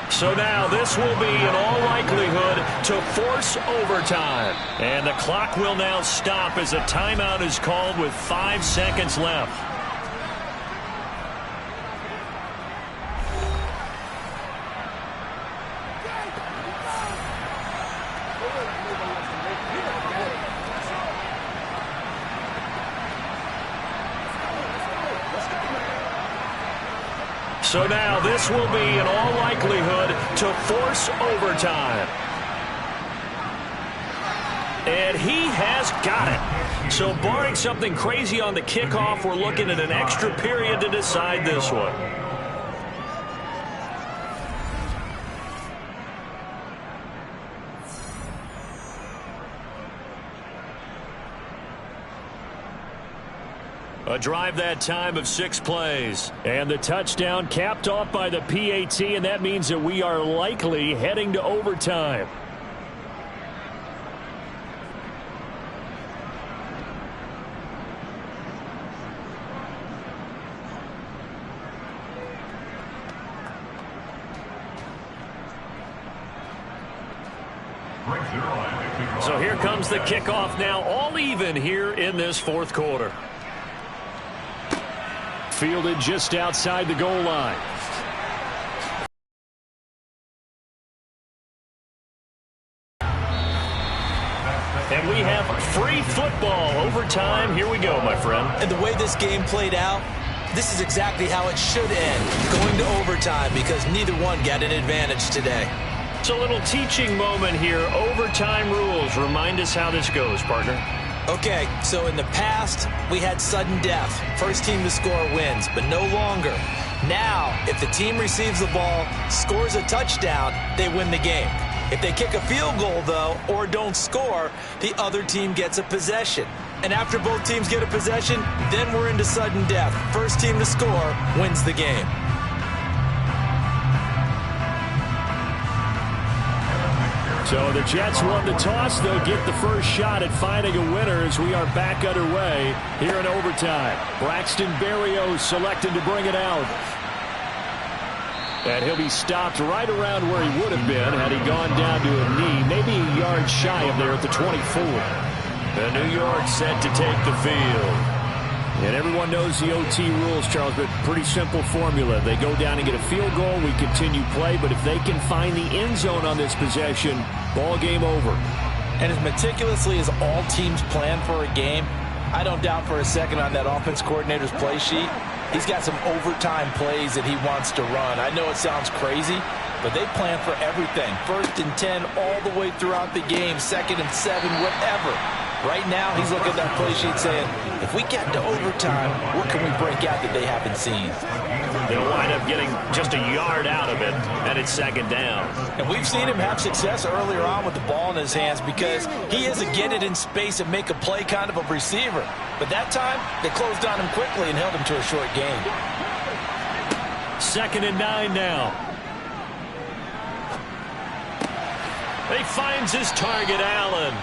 So now this will be, in all likelihood, to force overtime. And the clock will now stop as a timeout is called with 5 seconds left. So now this will be, in all likelihood, to force overtime. And he has got it. So barring something crazy on the kickoff, we're looking at an extra period to decide this one. A drive that time of 6 plays. And the touchdown capped off by the PAT, and that means that we are likely heading to overtime. So here comes the kickoff now, all even here in this 4th quarter. Fielded just outside the goal line. And we have free football overtime. Here we go, my friend. And the way this game played out, this is exactly how it should end, going to overtime, because neither one got an advantage today. It's a little teaching moment here. Overtime rules. Remind us how this goes, partner. Okay, so in the past, we had sudden death. First team to score wins, but no longer. Now, if the team receives the ball, scores a touchdown, they win the game. If they kick a field goal, though, or don't score, the other team gets a possession. And after both teams get a possession, then we're into sudden death. First team to score wins the game. So the Jets won the toss. They'll get the first shot at finding a winner as we are back underway here in overtime. Braxton Berrios selected to bring it out. And he'll be stopped right around where he would have been had he gone down to a knee, maybe a yard shy of there at the 24. The New York set to take the field. And everyone knows the OT rules, Charles, but pretty simple formula. They go down and get a field goal, we continue play, but if they can find the end zone on this possession, ball game over. And as meticulously as all teams plan for a game, I don't doubt for a second on that offense coordinator's play sheet, he's got some overtime plays that he wants to run. I know it sounds crazy, but they plan for everything. 1st and 10 all the way throughout the game, 2nd and 7, whatever. Right now, he's looking at that play sheet saying, if we get to overtime, what can we break out that they haven't seen? They'll wind up getting just a yard out of it, and it's 2nd down. And we've seen him have success earlier on with the ball in his hands because he is a get it in space and make a play kind of a receiver. But that time, they closed on him quickly and held him to a short gain. 2nd and 9 now. He finds his target, Allen.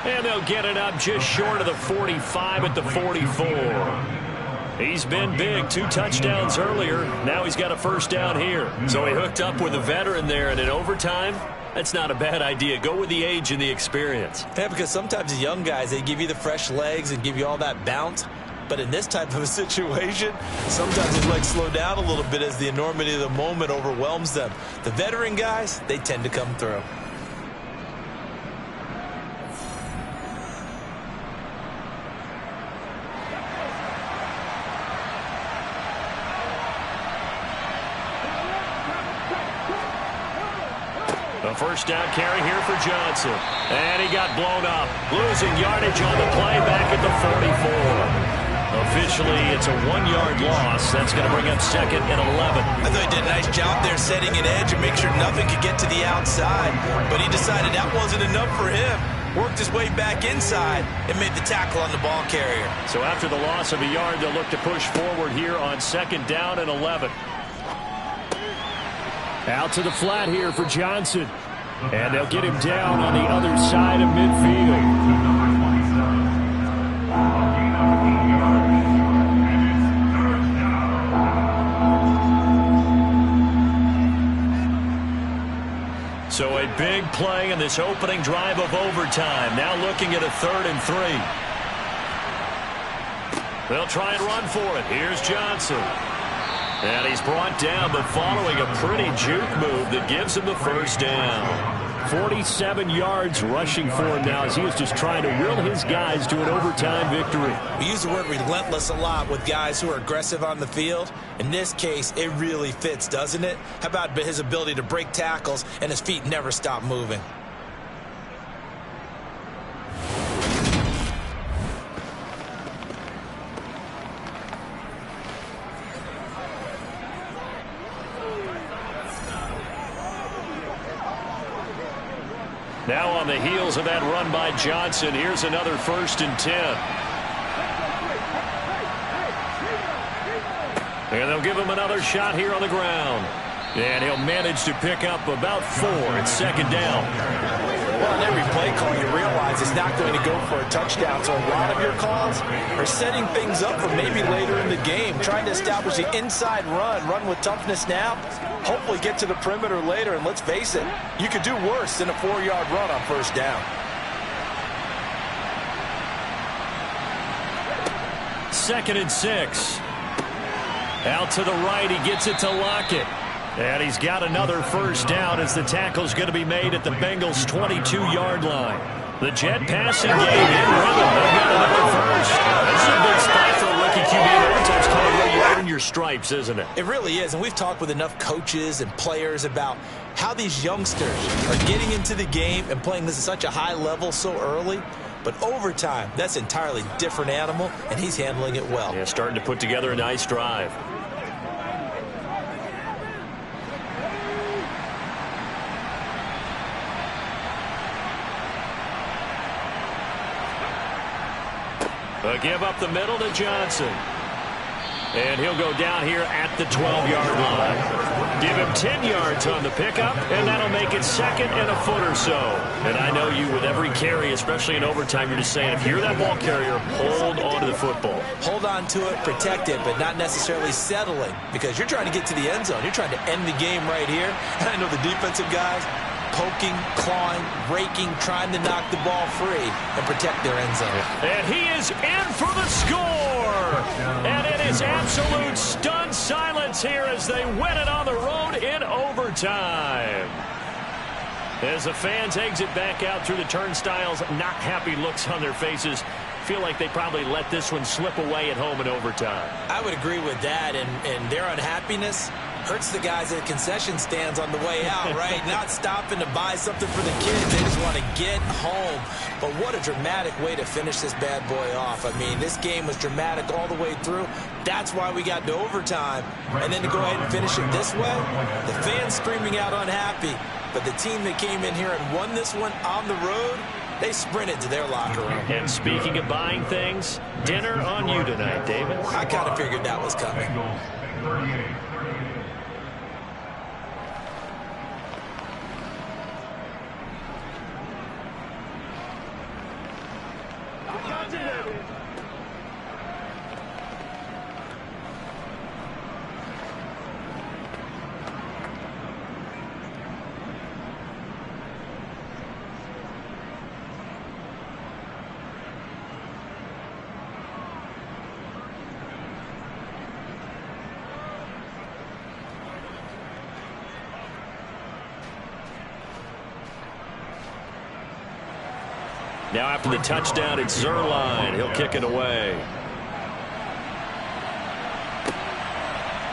And they'll get it up just short of the 45 at the 44. He's been big. 2 touchdowns earlier. Now he's got a first down here. So he hooked up with a veteran there, and in overtime, that's not a bad idea. Go with the age and the experience. Yeah, because sometimes the young guys, they give you the fresh legs and give you all that bounce. But in this type of a situation, sometimes his legs slow down a little bit as the enormity of the moment overwhelms them. The veteran guys, they tend to come through. A first down carry here for Johnson. And he got blown up. Losing yardage on the play back at the 44. Officially, it's a 1-yard loss. That's going to bring up 2nd and 11. I thought he did a nice job there setting an edge and make sure nothing could get to the outside. But he decided that wasn't enough for him. Worked his way back inside and made the tackle on the ball carrier. So after the loss of a yard, they'll look to push forward here on 2nd down and 11. Out to the flat here for Johnson. And they'll get him down on the other side of midfield. So a big play in this opening drive of overtime. Now looking at a 3rd and 3. They'll try and run for it. Here's Johnson. And he's brought down, but following a pretty juke move that gives him the first down. 47 yards rushing for him now as he was just trying to will his guys to an overtime victory. We use the word relentless a lot with guys who are aggressive on the field. In this case, it really fits, doesn't it? How about his ability to break tackles and his feet never stop moving? Now on the heels of that run by Johnson, here's another 1st and 10. And they'll give him another shot here on the ground. And he'll manage to pick up about 4 at 2nd down. Well, on every play call, you realize it's not going to go for a touchdown. So a lot of your calls are setting things up for maybe later in the game, trying to establish the inside run with toughness now, hopefully get to the perimeter later. And let's face it, you could do worse than a 4-yard run on 1st down. 2nd and 6. Out to the right, he gets it to Lockett. And he's got another first down as the tackle's going to be made at the Bengals' 22-yard line. The Jet passing game in rhythm. They've got another first. This is a big spot for a rookie QB. That's kind of where you earn your stripes, isn't it? It really is, and we've talked with enough coaches and players about how these youngsters are getting into the game and playing this at such a high level so early. But overtime, that's an entirely different animal, and he's handling it well. Yeah, starting to put together a nice drive. They'll give up the middle to Johnson. And he'll go down here at the 12-yard line. Give him 10 yards on the pickup, and that'll make it second and a foot or so. And I know you, with every carry, especially in overtime, you're just saying, if you're that ball carrier, hold on to the football. Hold on to it, protect it, but not necessarily settling, because you're trying to get to the end zone. You're trying to end the game right here. And I know the defensive guys poking, clawing, raking, trying to knock the ball free and protect their end zone. And he is in for the score. And it is absolute stunned silence here as they win it on the road in overtime. As the fans exit back out through the turnstiles, not happy looks on their faces. Feel like they probably let this one slip away at home in overtime. I would agree with that, and their unhappiness hurts the guys at concession stands on the way out, right? Not stopping to buy something for the kids. They just want to get home. But what a dramatic way to finish this bad boy off. I mean, this game was dramatic all the way through. That's why we got to overtime. And then to go ahead and finish it this way, the fans screaming out unhappy. But the team that came in here and won this one on the road, they sprinted to their locker room. And speaking of buying things, dinner on you tonight, David. I kind of figured that was coming. Now after the touchdown, it's Zerline. He'll kick it away.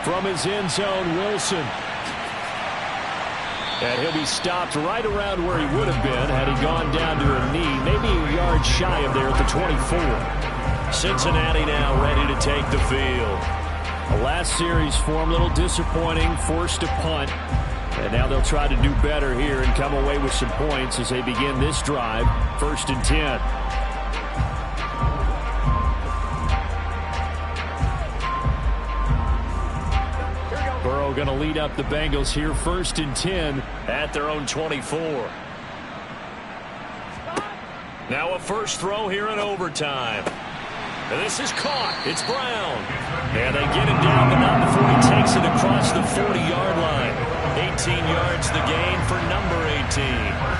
From his end zone, Wilson. And he'll be stopped right around where he would have been had he gone down to a knee, maybe a yard shy of there at the 24. Cincinnati now ready to take the field. The last series for him, a little disappointing, forced to punt. And now they'll try to do better here and come away with some points as they begin this drive. 1st and 10. Burrow going to lead up the Bengals here. 1st and 10 at their own 24. Now a first throw here in overtime. And this is caught. It's Brown. And they get him down, but not before he takes it across the 40-yard line. 18 yards the gain for number 18.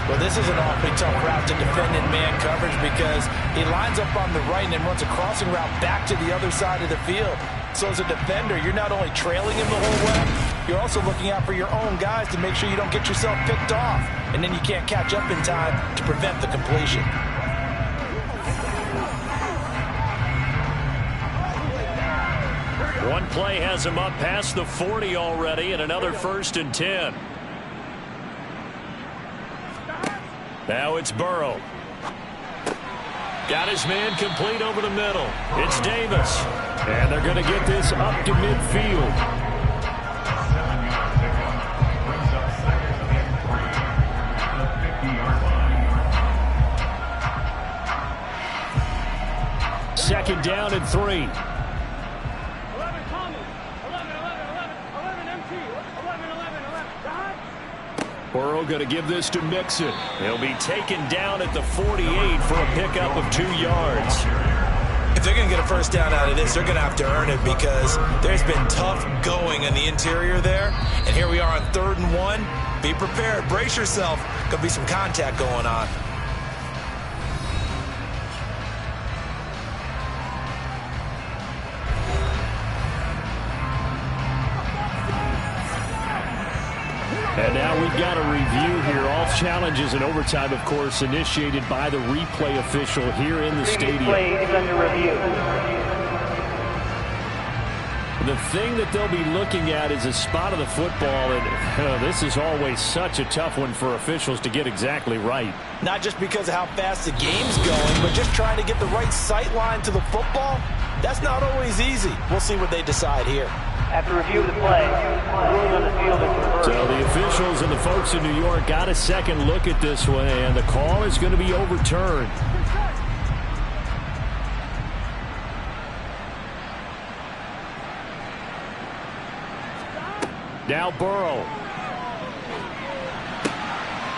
Well, this is an awfully tough route to defend in man coverage because he lines up on the right and then runs a crossing route back to the other side of the field. So as a defender, you're not only trailing him the whole way, you're also looking out for your own guys to make sure you don't get yourself picked off. And then you can't catch up in time to prevent the completion. One play has him up past the 40 already, and another 1st and 10. Now it's Burrow. Got his man complete over the middle. It's Davis. And they're going to get this up to midfield. Second down and 3. Burrow going to give this to Mixon. He'll be taken down at the 48 for a pickup of 2 yards. If they're going to get a first down out of this, they're going to have to earn it because there's been tough going in the interior there. And here we are on 3rd and 1. Be prepared. Brace yourself. Going to be some contact going on. And now we've got a review here. All challenges in overtime, of course, initiated by the replay official here in the stadium. Play is under review. The thing that they'll be looking at is a spot of the football, and this is always such a tough one for officials to get exactly right. Not just because of how fast the game's going, but just trying to get the right sight line to the football. That's not always easy. We'll see what they decide here. After review of the play, the ruling on the field is reversed. So the officials and the folks in New York got a second look at this one, and the call is going to be overturned. Now Burrow.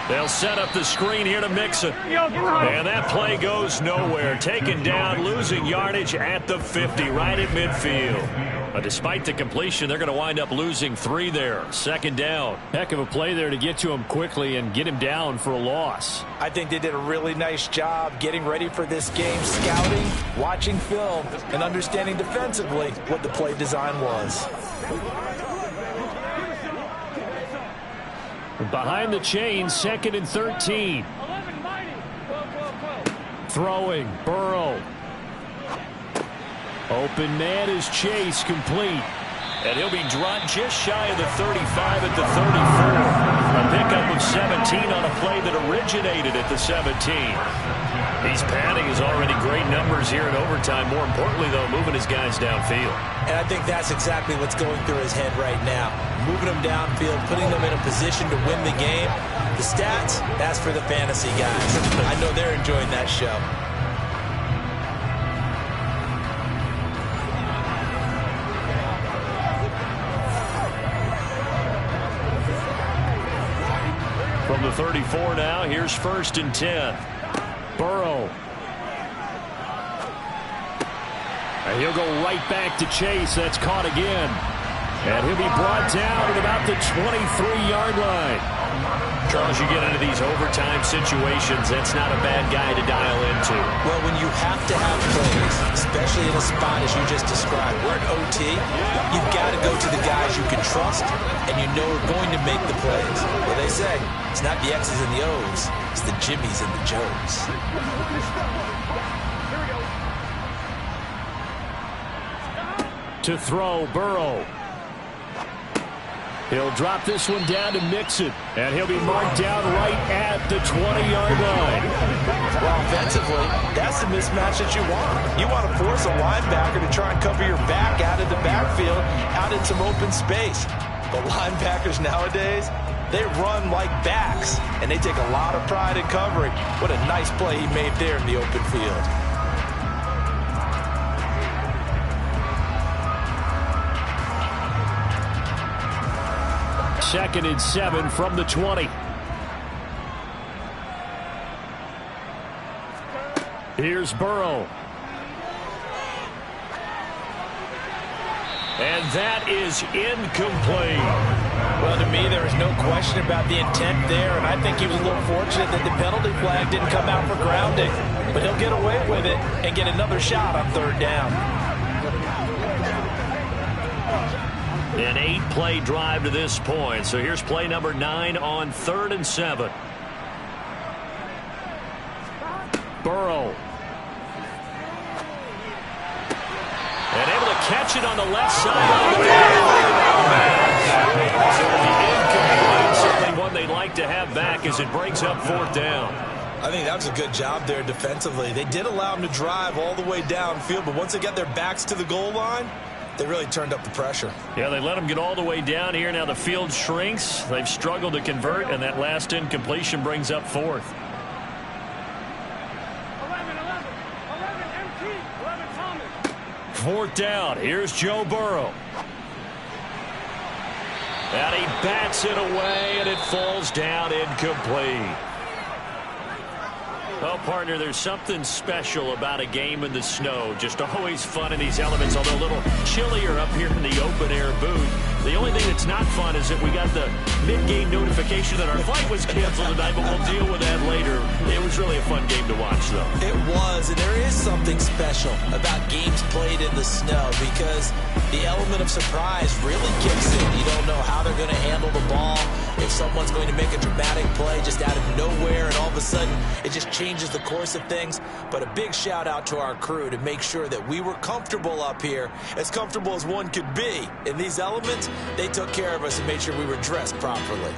They'll set up the screen here to Mixon. And that play goes nowhere. Taken down, losing yardage at the 50, right at midfield. But despite the completion, they're going to wind up losing 3 there. 2nd down. Heck of a play there to get to him quickly and get him down for a loss. I think they did a really nice job getting ready for this game, scouting, watching film, and understanding defensively what the play design was. Behind the chain, 2nd and 13. Throwing, Burrow. Open man is Chase, complete. And he'll be dropped just shy of the 35 at the 34. A pickup of 17 on a play that originated at the 17. He's padding his already great numbers here in overtime. More importantly, though, moving his guys downfield. And I think that's exactly what's going through his head right now. Moving them downfield, putting them in a position to win the game. The stats, that's for the fantasy guys. I know they're enjoying that show. From the 34 now, here's 1st and 10. Burrow. And he'll go right back to Chase. That's caught again. And he'll be brought down at about the 23-yard line. Charles, you get into these overtime situations, that's not a bad guy to dial into. Well, when you have to have plays, especially in a spot as you just described, we're at OT, you've got to go to the guys you can trust and you know are going to make the plays. Well, they say it's not the X's and the O's, it's the Jimmies and the Joes. To throw, Burrow. He'll drop this one down to Mixon, and he'll be marked down right at the 20-yard line. Well, offensively, that's the mismatch that you want. You want to force a linebacker to try and cover your back out of the backfield, out in some open space. But linebackers nowadays, they run like backs, and they take a lot of pride in covering. What a nice play he made there in the open field. 2nd and 7 from the 20. Here's Burrow. And that is incomplete. Well, to me, there is no question about the intent there, and I think he was a little fortunate that the penalty flag didn't come out for grounding. But he'll get away with it and get another shot on 3rd down. An 8-play drive to this point. So here's play number 9 on 3rd and 7. Burrow. And able to catch it on the left side. So the incomplete, certainly one they'd like to have back as it breaks up 4th down. I think that was a good job there defensively. They did allow them to drive all the way downfield, but once they got their backs to the goal line, they really turned up the pressure. Yeah, they let them get all the way down here. Now the field shrinks. They've struggled to convert, and that last incompletion brings up 4th. 4th down. Here's Joe Burrow. And he bats it away, and it falls down incomplete. Well, partner, there's something special about a game in the snow. Just always fun in these elements, although a little chillier up here in the open-air booth. The only thing that's not fun is that we got the mid-game notification that our flight was canceled tonight, but we'll deal with that later. It was really a fun game to watch, though. It was, and there is something special about games played in the snow because the element of surprise really kicks in. You don't know how they're going to handle the ball, if someone's going to make a dramatic play just out of nowhere, and all of a sudden it just changes the course of things. But a big shout out to our crew to make sure that we were comfortable up here, as comfortable as one could be. In these elements, they took care of us and made sure we were dressed properly.